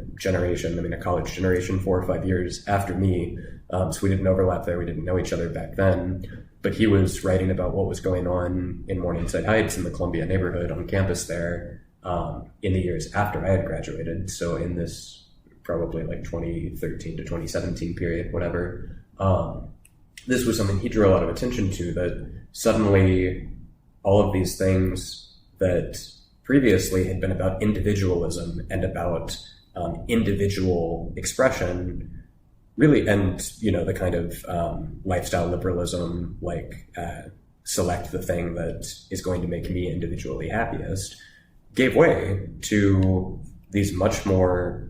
college generation 4 or 5 years after me, so we didn't overlap there, we didn't know each other back then, but he was writing about what was going on in Morningside Heights in the Columbia neighborhood on campus there in the years after I had graduated, so in this probably like 2013 to 2017 period, whatever. This was something he drew a lot of attention to, that suddenly all of these things that previously had been about individualism and about individual expression really, and, the kind of lifestyle liberalism, like select the thing that is going to make me individually happiest, gave way to these much more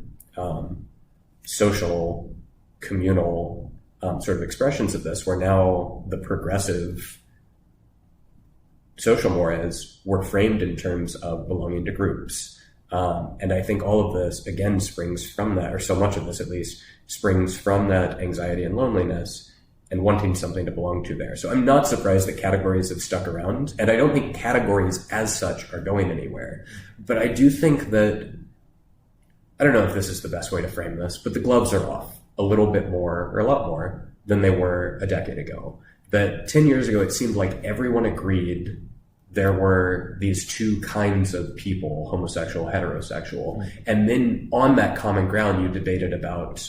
social, communal sort of expressions of this, where now the progressive social mores were framed in terms of belonging to groups. And I think all of this, again, springs from that, or so much of this at least, springs from that anxiety and loneliness and wanting something to belong to there. So I'm not surprised that categories have stuck around, and I don't think categories as such are going anywhere. But I do think that, I don't know if this is the best way to frame this, but the gloves are off a little bit more, or a lot more, than they were a decade ago. That 10 years ago, it seemed like everyone agreed there were these two kinds of people, homosexual, heterosexual. And then on that common ground, you debated about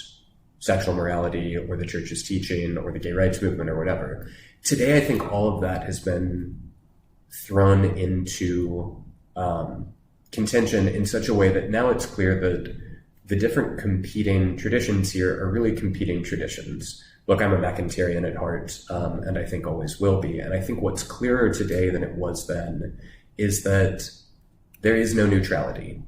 sexual morality or the church's teaching or the gay rights movement or whatever. Today, I think all of that has been thrown into contention in such a way that now it's clear that the different competing traditions here are really competing traditions. Look, I'm a McIntyrean at heart, and I think always will be. And I think what's clearer today than it was then is that there is no neutrality,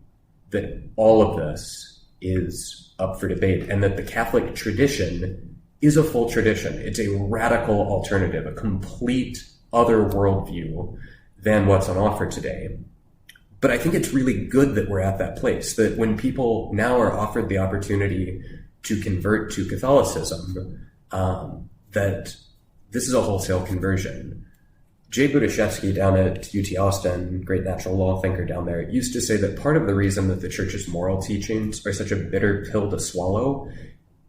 that all of this is up for debate, and that the Catholic tradition is a full tradition. It's a radical alternative, a complete other worldview than what's on offer today. But I think it's really good that we're at that place, that when people now are offered the opportunity to convert to Catholicism, that this is a wholesale conversion. Jay Budiszewski down at UT Austin, great natural law thinker down there, used to say that part of the reason that the church's moral teachings are such a bitter pill to swallow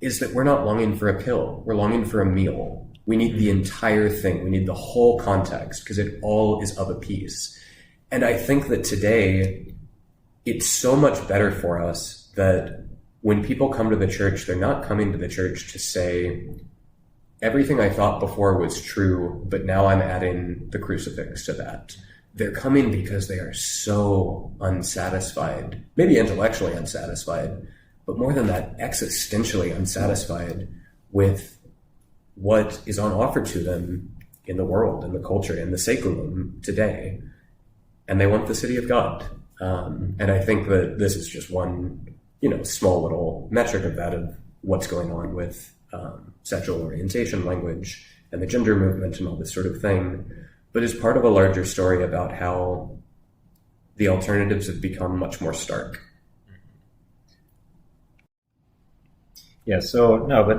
is that we're not longing for a pill, we're longing for a meal. We need the entire thing, we need the whole context, because it all is of a piece. And I think that today, it's so much better for us that when people come to the church, they're not coming to the church to say, everything I thought before was true, but now I'm adding the crucifix to that. They're coming because they are so unsatisfied, maybe intellectually unsatisfied, but more than that, existentially unsatisfied with what is on offer to them in the world, in the culture, in the seculum today. And they want the city of God. And I think that this is just one, small little metric of that, of what's going on with sexual orientation language and the gender movement and all this sort of thing, but is part of a larger story about how the alternatives have become much more stark. Yeah, so no, but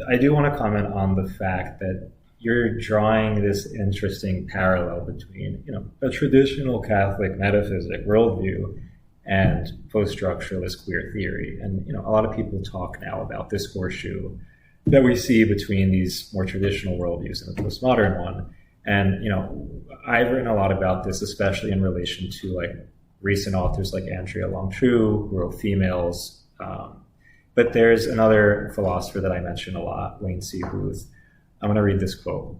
I do want to comment on the fact that you're drawing this interesting parallel between, a traditional Catholic metaphysic worldview and post-structuralist queer theory. And, a lot of people talk now about this horseshoe that we see between these more traditional worldviews and the postmodern one. And, I've written a lot about this, especially in relation to recent authors like Andrea Longtrue, who wrote Females. But there's another philosopher that I mention a lot, Wayne C. Booth. I'm going to read this quote.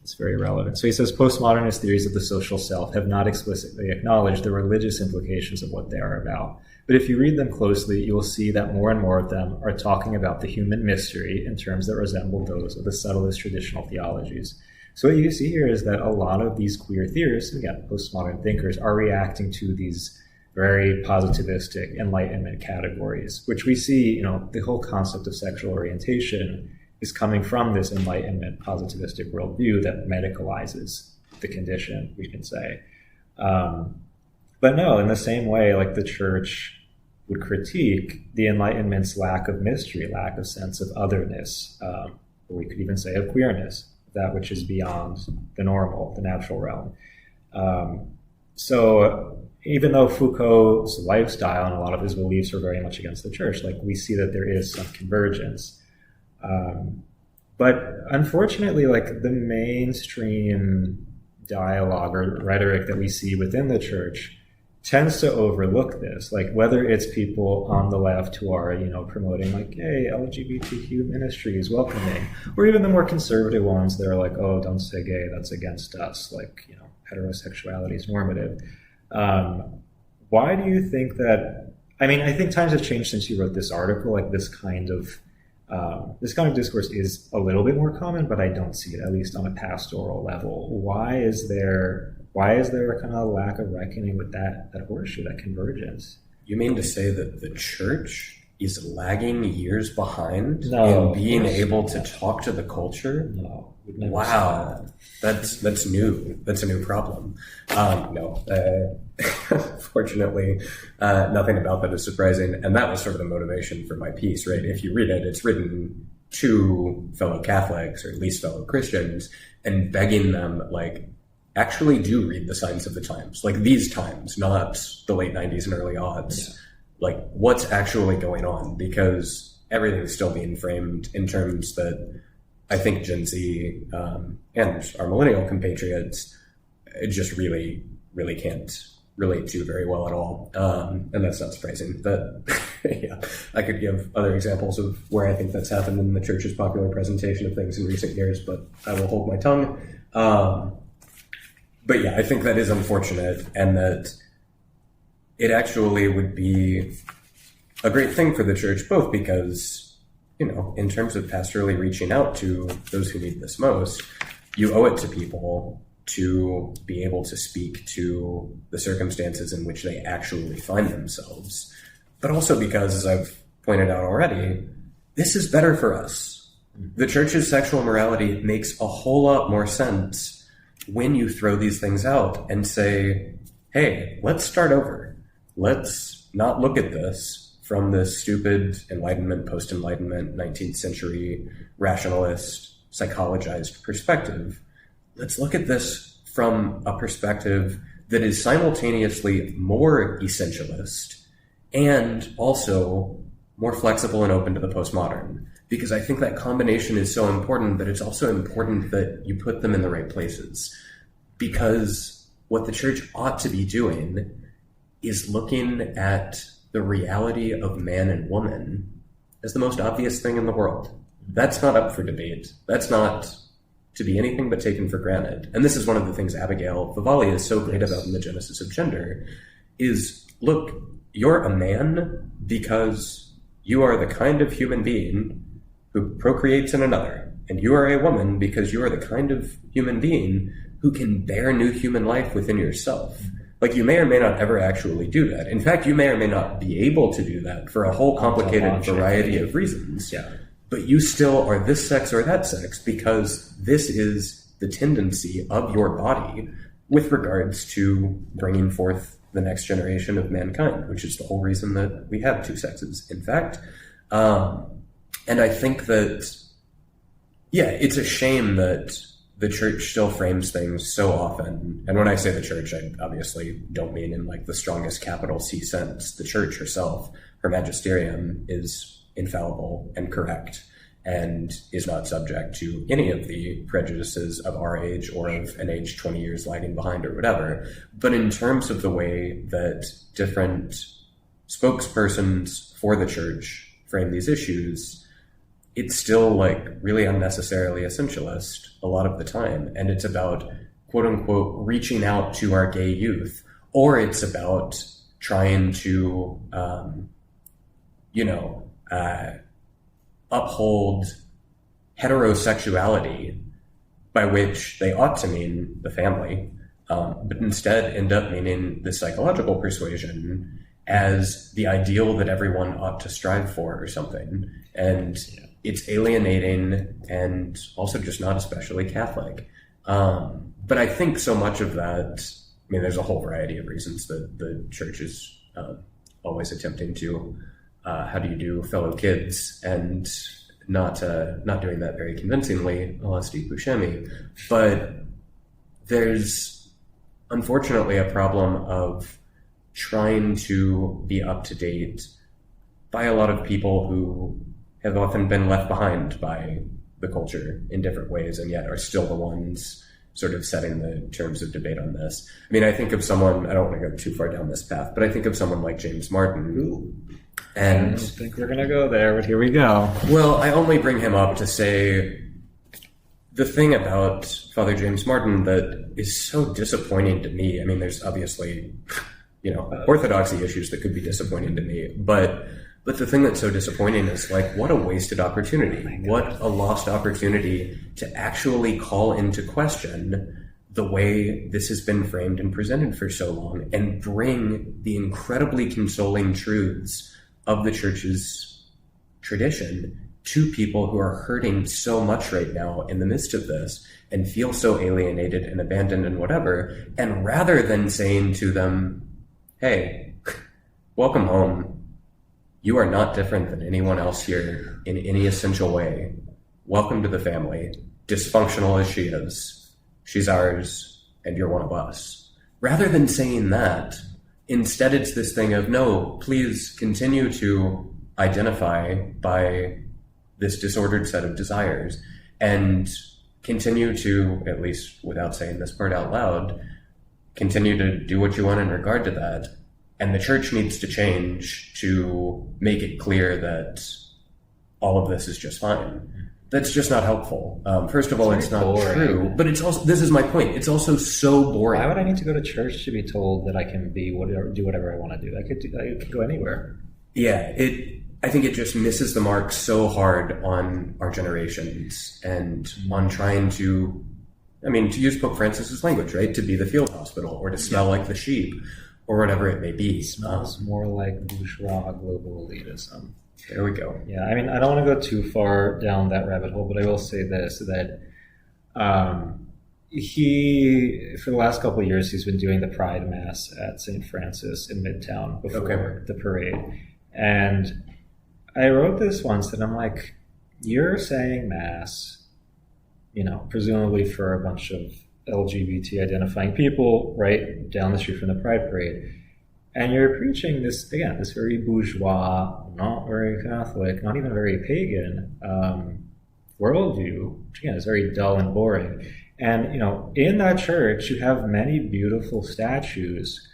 It's very relevant. So he says, postmodernist theories of the social self have not explicitly acknowledged the religious implications of what they are about. But if you read them closely, you will see that more and more of them are talking about the human mystery in terms that resemble those of the subtlest traditional theologies. So what you see here is that a lot of these queer theorists, again, postmodern thinkers, are reacting to these very positivistic Enlightenment categories, which we see, the whole concept of sexual orientation is coming from this Enlightenment positivistic worldview that medicalizes the condition, we can say. But no, in the same way, the church would critique the Enlightenment's lack of mystery, lack of sense of otherness, or we could even say of queerness, that which is beyond the normal, the natural realm. So even though Foucault's lifestyle and a lot of his beliefs are very much against the church, we see that there is some convergence. But unfortunately, the mainstream dialogue or rhetoric that we see within the church tends to overlook this. Whether it's people on the left who are, promoting hey, LGBTQ ministry is welcoming, or even the more conservative ones that are oh, don't say gay, that's against us. Heterosexuality is normative. Why do you think that? I mean, I think times have changed since you wrote this article. This kind of discourse is a little bit more common, but I don't see it, at least on a pastoral level. Why is there a kind of lack of reckoning with that horseshoe, that convergence? You mean to say that the church is lagging years behind in being able to talk to the culture? No. Wow, that's new. That's a new problem. Fortunately, nothing about that is surprising, and that was sort of the motivation for my piece, right? If you read it, it's written to fellow Catholics, or at least fellow Christians, and begging them, actually do read the signs of the times, these times, not the late 90s and early aughts. Yeah. What's actually going on? Because everything's still being framed in terms that I think Gen Z and our millennial compatriots just really, really can't relate to very well at all. And that's not surprising. But yeah, I could give other examples of where I think that's happened in the church's popular presentation of things in recent years, but I will hold my tongue. But yeah, I think that is unfortunate, and that it actually would be a great thing for the church, both because, in terms of pastorally reaching out to those who need this most, you owe it to people to be able to speak to the circumstances in which they actually find themselves. But also because, as I've pointed out already, this is better for us. The church's sexual morality makes a whole lot more sense when you throw these things out and say, hey, let's start over. Let's not look at this from this stupid Enlightenment, post-Enlightenment, 19th century rationalist, psychologized perspective. Let's look at this from a perspective that is simultaneously more essentialist and also more flexible and open to the postmodern. Because I think that combination is so important, but it's also important that you put them in the right places. Because what the church ought to be doing is looking at the reality of man and woman as the most obvious thing in the world. That's not up for debate. That's not to be anything but taken for granted. And this is one of the things Abigail Vivalli is so great about in The Genesis of Gender, is, look, you're a man because you are the kind of human being who procreates in another. And you are a woman because you are the kind of human being who can bear new human life within yourself. Like, you may or may not ever actually do that. In fact, you may or may not be able to do that for a whole complicated variety of reasons. Yeah. But you still are this sex or that sex because this is the tendency of your body with regards to bringing forth the next generation of mankind, which is the whole reason that we have two sexes, in fact. And I think that, yeah, it's a shame that the church still frames things so often. And when I say the church, I obviously don't mean in like the strongest capital C sense. The church herself, her magisterium, is infallible and correct and is not subject to any of the prejudices of our age or of an age 20 years lagging behind or whatever. But in terms of the way that different spokespersons for the church frame these issues, it's still like really unnecessarily essentialist a lot of the time. And it's about, quote unquote, reaching out to our gay youth, or it's about trying to, uphold heterosexuality, by which they ought to mean the family, but instead end up meaning the psychological persuasion as the ideal that everyone ought to strive for or something. And it's alienating and also just not especially Catholic. But I think so much of that, I mean, there's a whole variety of reasons that the church is always attempting to, how do you do, fellow kids, and not doing that very convincingly, a la Steve Buscemi. But there's unfortunately a problem of trying to be up to date by a lot of people who have often been left behind by the culture in different ways, and yet are still the ones sort of setting the terms of debate on this. I mean, I think of someone, I don't want to go too far down this path, but I think of someone like James Martin. Ooh. And I don't think we're going to go there, but here we go. Well, I only bring him up to say the thing about Father James Martin that is so disappointing to me. I mean, there's obviously, orthodoxy issues that could be disappointing to me, but the thing that's so disappointing is, like, what a wasted opportunity. What a lost opportunity to actually call into question the way this has been framed and presented for so long, and bring the incredibly consoling truths of the church's tradition to people who are hurting so much right now in the midst of this and feel so alienated and abandoned and whatever. And rather than saying to them, hey, welcome home, you are not different than anyone else here in any essential way. Welcome to the family. Dysfunctional as she is, she's ours, and you're one of us. Rather than saying that, instead it's this thing of, no, please continue to identify by this disordered set of desires, and continue to, at least without saying this part out loud, continue to do what you want in regard to that. And the church needs to change to make it clear that all of this is just fine. That's just not helpful. First of all, it's not boring. True, but it's also, this is my point, it's also so boring. Why would I need to go to church to be told that I can be whatever, do whatever I want to do? I could go anywhere. Yeah, I think it just misses the mark so hard on our generations and on trying to, I mean, to use Pope Francis's language, right? To be the field hospital, or to smell like the sheep, or whatever it may be. It smells more like bourgeois global elitism. There we go. Yeah, I mean, I don't want to go too far down that rabbit hole, but I will say this, that he, for the last couple of years, he's been doing the Pride Mass at St. Francis in Midtown before the parade. And I wrote this once that I'm like, you're saying Mass, presumably for a bunch of LGBT identifying people right down the street from the Pride Parade. And you're preaching this, again, this very bourgeois, not very Catholic, not even very pagan worldview, which again is very dull and boring. And, in that church, you have many beautiful statues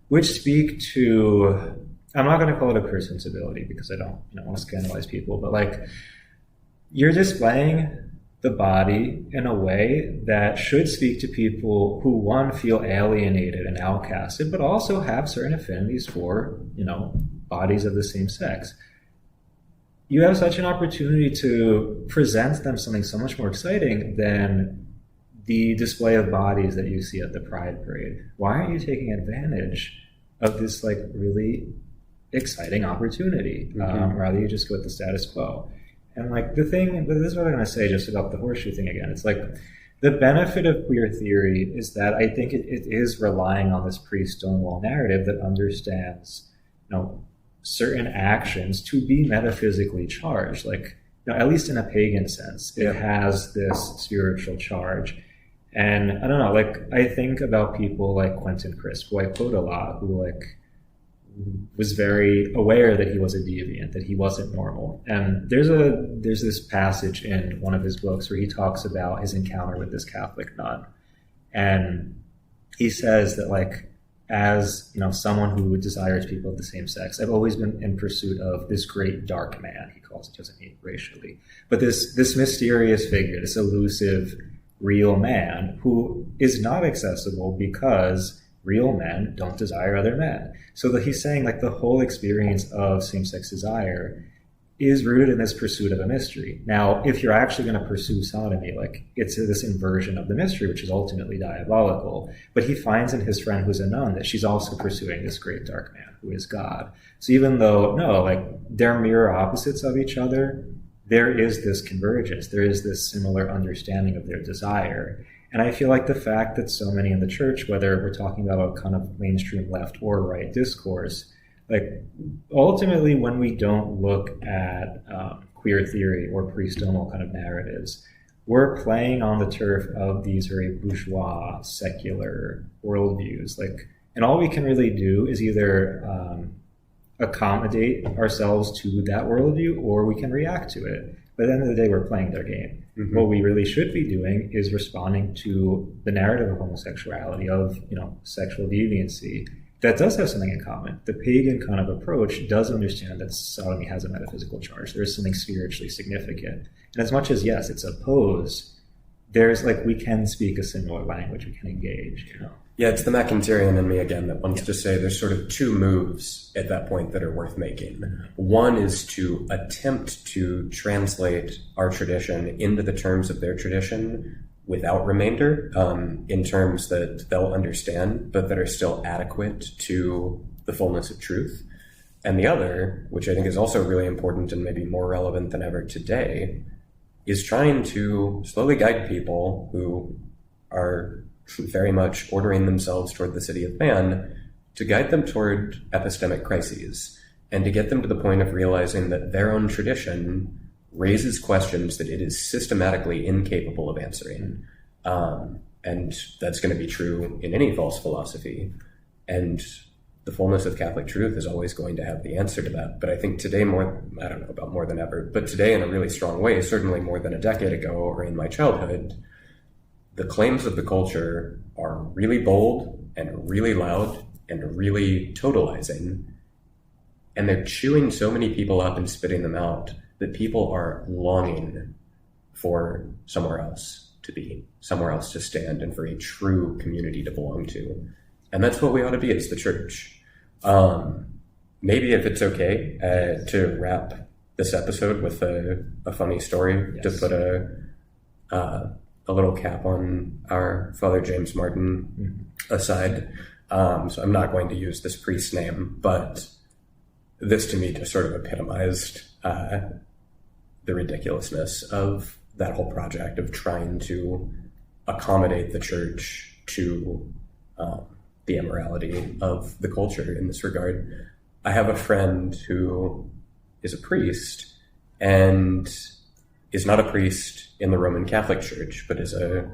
which speak to I'm not going to call it a pure sensibility because I don't want to scandalize people, but like you're displaying the body in a way that should speak to people who, one, feel alienated and outcasted, but also have certain affinities for, bodies of the same sex. You have such an opportunity to present them something so much more exciting than the display of bodies that you see at the Pride Parade. Why aren't you taking advantage of this like really exciting opportunity? Rather you just go with the status quo. And like this is what I'm going to say just about the horseshoe thing again. It's like the benefit of queer theory is that I think it is relying on this pre-Stonewall narrative that understands, certain actions to be metaphysically charged. Like, at least in a pagan sense, it has this spiritual charge. And I don't know, like I think about people like Quentin Crisp, who I quote a lot, who like was very aware that he was a deviant, that he wasn't normal. And there's this passage in one of his books where he talks about his encounter with this Catholic nun. And he says that like, as someone who desires people of the same sex, I've always been in pursuit of this great dark man, he calls it, doesn't mean racially, but this mysterious figure, this elusive real man who is not accessible because real men don't desire other men. So that he's saying like the whole experience of same-sex desire is rooted in this pursuit of a mystery. Now, if you're actually going to pursue sodomy, like it's this inversion of the mystery, which is ultimately diabolical. But he finds in his friend who's a nun that she's also pursuing this great dark man who is God. So even though, they're mirror opposites of each other, there is this convergence. There is this similar understanding of their desire. And I feel like the fact that so many in the church, whether we're talking about a kind of mainstream left or right discourse, like ultimately when we don't look at queer theory or pre-Stonewall kind of narratives, we're playing on the turf of these very bourgeois, secular worldviews. And all we can really do is either accommodate ourselves to that worldview or we can react to it. But at the end of the day, we're playing their game. Mm-hmm. What we really should be doing is responding to the narrative of homosexuality, of sexual deviancy, that does have something in common. The pagan kind of approach does understand that sodomy has a metaphysical charge. There is something spiritually significant. And as much as, yes, it's opposed, there's we can speak a similar language, we can engage, Yeah, it's the Macintyrian in me again that wants to say there's sort of two moves at that point that are worth making. One is to attempt to translate our tradition into the terms of their tradition without remainder, in terms that they'll understand, but that are still adequate to the fullness of truth. And the other, which I think is also really important and maybe more relevant than ever today, is trying to slowly guide people who are very much ordering themselves toward the city of man, to guide them toward epistemic crises, and to get them to the point of realizing that their own tradition raises questions that it is systematically incapable of answering. And that's going to be true in any false philosophy. And the fullness of Catholic truth is always going to have the answer to that. But I think today I don't know about more than ever, but today in a really strong way, certainly more than a decade ago or in my childhood, the claims of the culture are really bold and really loud and really totalizing. And they're chewing so many people up and spitting them out that people are longing for somewhere else to be, somewhere else to stand, and for a true community to belong to. And that's what we ought to be as the church. Maybe if it's okay to wrap this episode with a funny story, yes, to put a little cap on our Father James Martin aside. So I'm not going to use this priest's name, but this to me just sort of epitomized the ridiculousness of that whole project of trying to accommodate the church to the immorality of the culture in this regard. I have a friend who is a priest and is not a priest in the Roman Catholic Church, but is a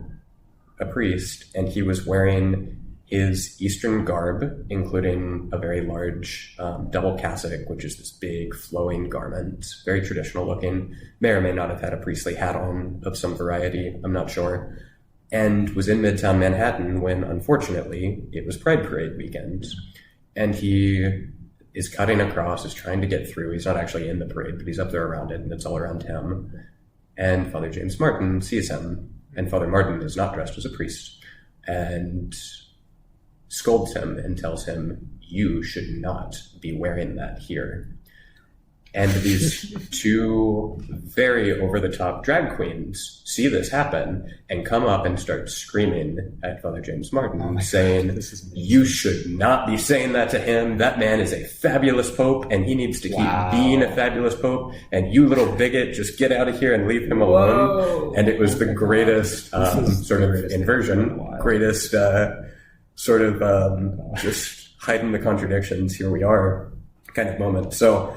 priest, and he was wearing his Eastern garb, including a very large double cassock, which is this big flowing garment, very traditional looking, may or may not have had a priestly hat on of some variety, I'm not sure, and was in Midtown Manhattan when, unfortunately, it was Pride Parade weekend. And he is cutting across, is trying to get through. He's not actually in the parade, but he's up there around it, and it's all around him. And Father James Martin sees him, and Father Martin is not dressed as a priest, and scolds him and tells him, "You should not be wearing that here." And these two very over-the-top drag queens see this happen and come up and start screaming at Father James Martin, saying, "You should not be saying that to him. That man is a fabulous pope, and he needs to keep being a fabulous pope. And you little bigot, just get out of here and leave him alone." Whoa. And it was the greatest sort of inversion, greatest just hiding the contradictions, here we are kind of moment. So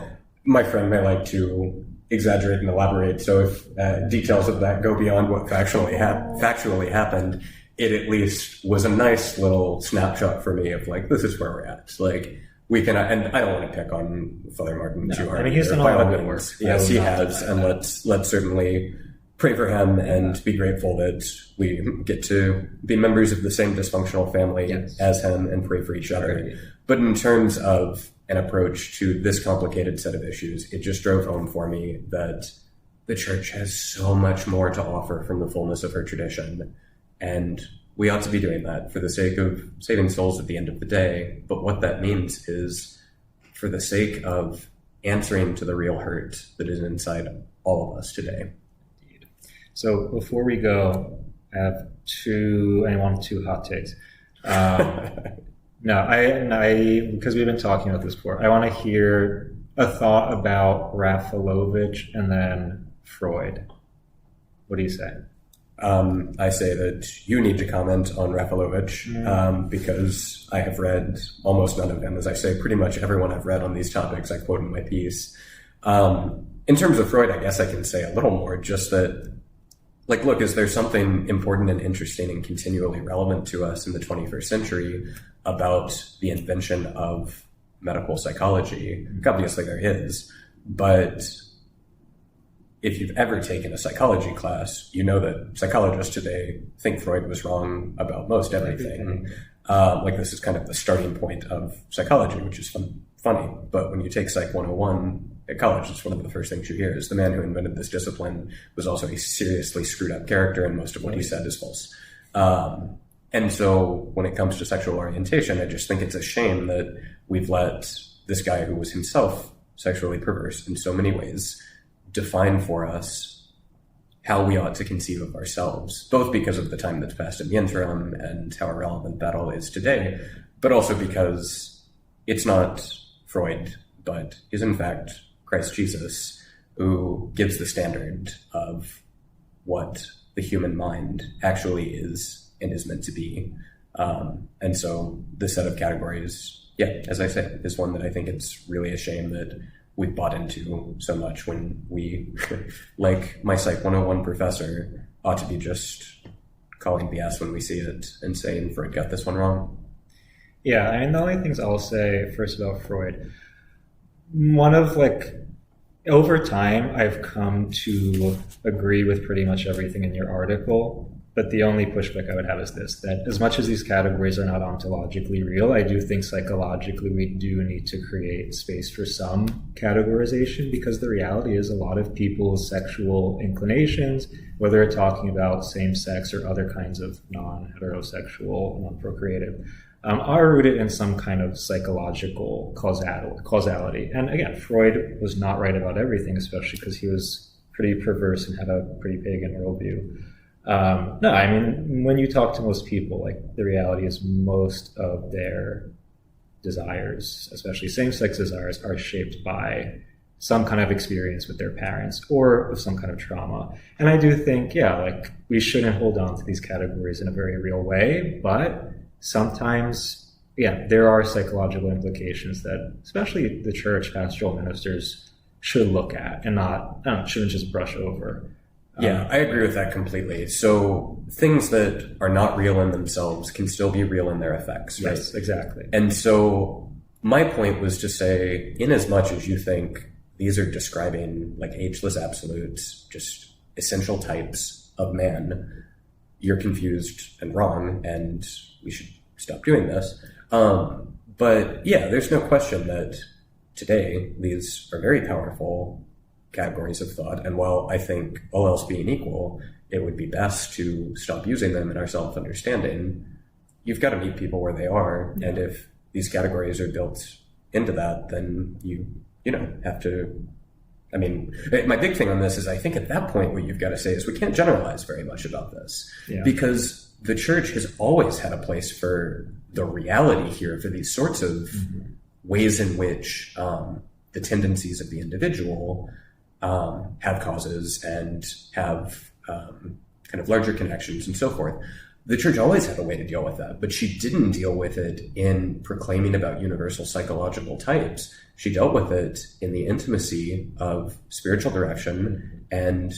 my friend may like to exaggerate and elaborate, so if details of that go beyond what factually happened, it at least was a nice little snapshot for me of like, this is where we're at. Like, we can, and I don't want to pick on Father Martin too hard. I mean, he's done a lot of good work. Yes, he has, and let's certainly pray for him and be grateful that we get to be members of the same dysfunctional family as him and pray for each other. But in terms of an approach to this complicated set of issues, it just drove home for me that the church has so much more to offer from the fullness of her tradition, and we ought to be doing that for the sake of saving souls at the end of the day. But what that means is for the sake of answering to the real hurt that is inside all of us today. So before we go, I have two hot takes. Because we've been talking about this before, I want to hear a thought about Raffalovich and then Freud. What do you say? I say that you need to comment on Raffalovich because I have read almost none of him. As I say, pretty much everyone I've read on these topics, I quote in my piece. In terms of Freud, I guess I can say a little more, just that, like, look, is there something important and interesting and continually relevant to us in the 21st century about the invention of medical psychology? Obviously there is, but if you've ever taken a psychology class, you know that psychologists today think Freud was wrong about most everything. Like, this is kind of the starting point of psychology, which is funny. But when you take Psych 101 at college, it's one of the first things you hear is the man who invented this discipline was also a seriously screwed up character, and most of what he said is false. And so when it comes to sexual orientation, I just think it's a shame that we've let this guy who was himself sexually perverse in so many ways define for us how we ought to conceive of ourselves, both because of the time that's passed in the interim and how irrelevant that all is today, but also because it's not Freud, but is in fact Christ Jesus who gives the standard of what the human mind actually is and is meant to be. And so this set of categories, as I say, is one that I think it's really a shame that we've bought into so much when we, like my Psych 101 professor, ought to be just calling BS when we see it and saying Freud got this one wrong. Yeah, I mean, the only things I'll say first about Freud, over time, I've come to agree with pretty much everything in your article. But the only pushback I would have is this, that as much as these categories are not ontologically real, I do think psychologically we do need to create space for some categorization, because the reality is a lot of people's sexual inclinations, whether we're talking about same-sex or other kinds of non-heterosexual, non-procreative, are rooted in some kind of psychological causality. And again, Freud was not right about everything, especially because he was pretty perverse and had a pretty pagan worldview. No, I mean, when you talk to most people, like, the reality is most of their desires, especially same-sex desires, are shaped by some kind of experience with their parents or with some kind of trauma. And I do think, we shouldn't hold on to these categories in a very real way, but sometimes, there are psychological implications that especially the church, pastoral ministers should look at and shouldn't just brush over. I agree with that completely. So things that are not real in themselves can still be real in their effects, right? Yes, exactly. And so my point was to say, in as much as you think these are describing like ageless absolutes, just essential types of man, you're confused and wrong, and we should stop doing this. But there's no question that today, these are very powerful categories of thought. And while I think all else being equal, it would be best to stop using them in our self-understanding, you've got to meet people where they are. And if these categories are built into that, then you have to, I mean, my big thing on this is I think at that point what you've got to say is we can't generalize very much about this because the church has always had a place for the reality here, for these sorts of ways in which the tendencies of the individual have causes and have kind of larger connections and so forth. The church always had a way to deal with that, but she didn't deal with it in proclaiming about universal psychological types. She dealt with it in the intimacy of spiritual direction and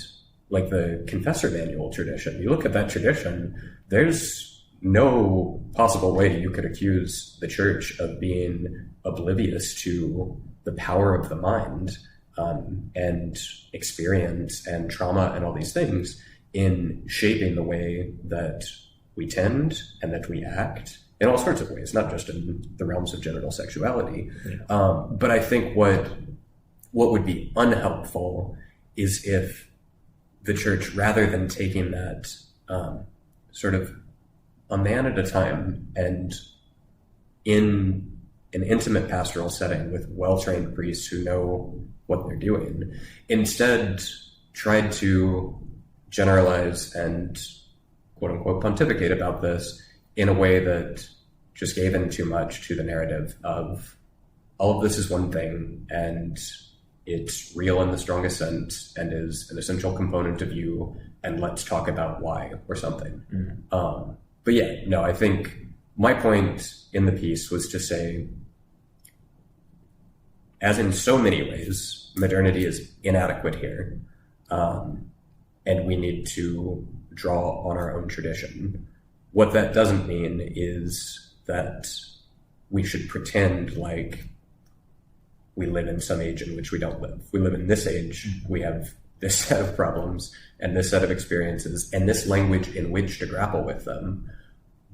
like the confessor manual tradition. You look at that tradition, there's no possible way you could accuse the church of being oblivious to the power of the mind and experience and trauma and all these things in shaping the way that we tend and that we act in all sorts of ways, not just in the realms of genital sexuality. But I think what would be unhelpful is if the church, rather than taking that sort of a man at a time and in an intimate pastoral setting with well-trained priests who know what they're doing, instead tried to generalize and quote-unquote pontificate about this in a way that just gave in too much to the narrative of all of this is one thing and it's real in the strongest sense and is an essential component of you, and let's talk about why or something. But yeah, no, I think my point in the piece was to say, as in so many ways, modernity is inadequate here, and we need to draw on our own tradition. What that doesn't mean is that we should pretend like we live in some age in which we don't live. We live in this age, we have this set of problems and this set of experiences and this language in which to grapple with them.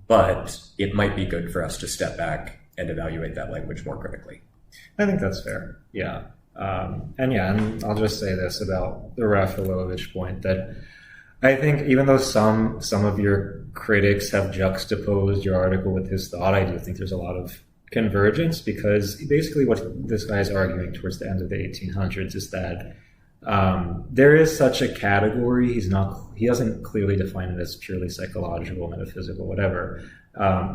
But it might be good for us to step back and evaluate that language more critically. I think that's fair. Yeah. And I'll just say this about the Raffalovich point, that I think even though some of your critics have juxtaposed your article with his thought, I do think there's a lot of convergence, because basically what this guy is arguing towards the end of the 1800s is that there is such a category. He doesn't clearly define it as purely psychological, metaphysical, whatever,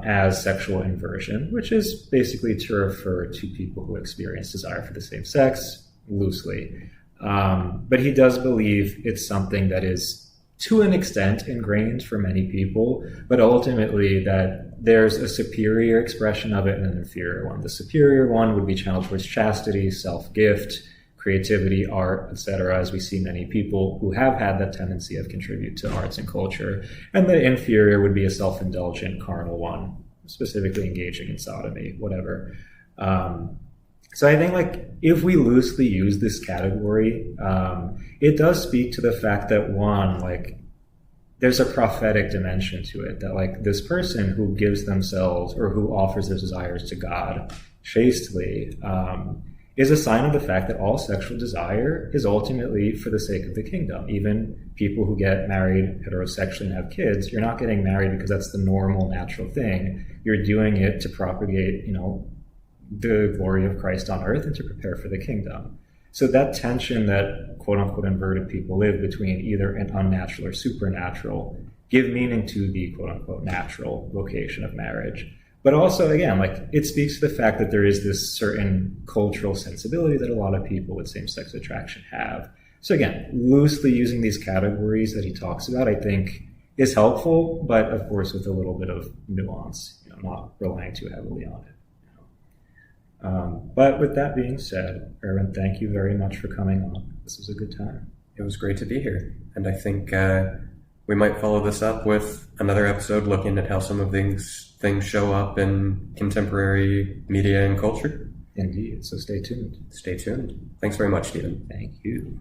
as sexual inversion, which is basically to refer to people who experience desire for the same sex loosely. But he does believe it's something that is to an extent ingrained for many people, but ultimately that there's a superior expression of it and an inferior one. The superior one would be channeled towards chastity, self-gift, creativity, art, etc., as we see many people who have had that tendency of contribute to arts and culture. And the inferior would be a self-indulgent, carnal one, specifically engaging in sodomy, whatever. So I think, like, if we loosely use this category, it does speak to the fact that, one, like, there's a prophetic dimension to it, that, like, this person who gives themselves or who offers their desires to God chastely is a sign of the fact that all sexual desire is ultimately for the sake of the kingdom. Even people who get married heterosexually and have kids, you're not getting married because that's the normal, natural thing. You're doing it to propagate, the glory of Christ on earth and to prepare for the kingdom. So that tension that quote-unquote inverted people live between either an unnatural or supernatural give meaning to the quote-unquote natural vocation of marriage. But also, again, like, it speaks to the fact that there is this certain cultural sensibility that a lot of people with same-sex attraction have. So again, loosely using these categories that he talks about, I think, is helpful, but of course with a little bit of nuance, not relying too heavily on it. But with that being said, Erwin, thank you very much for coming on. This was a good time. It was great to be here. And I think we might follow this up with another episode looking at how some of these things show up in contemporary media and culture. Indeed. So stay tuned. Stay tuned. Thanks very much, Stephen. Thank you.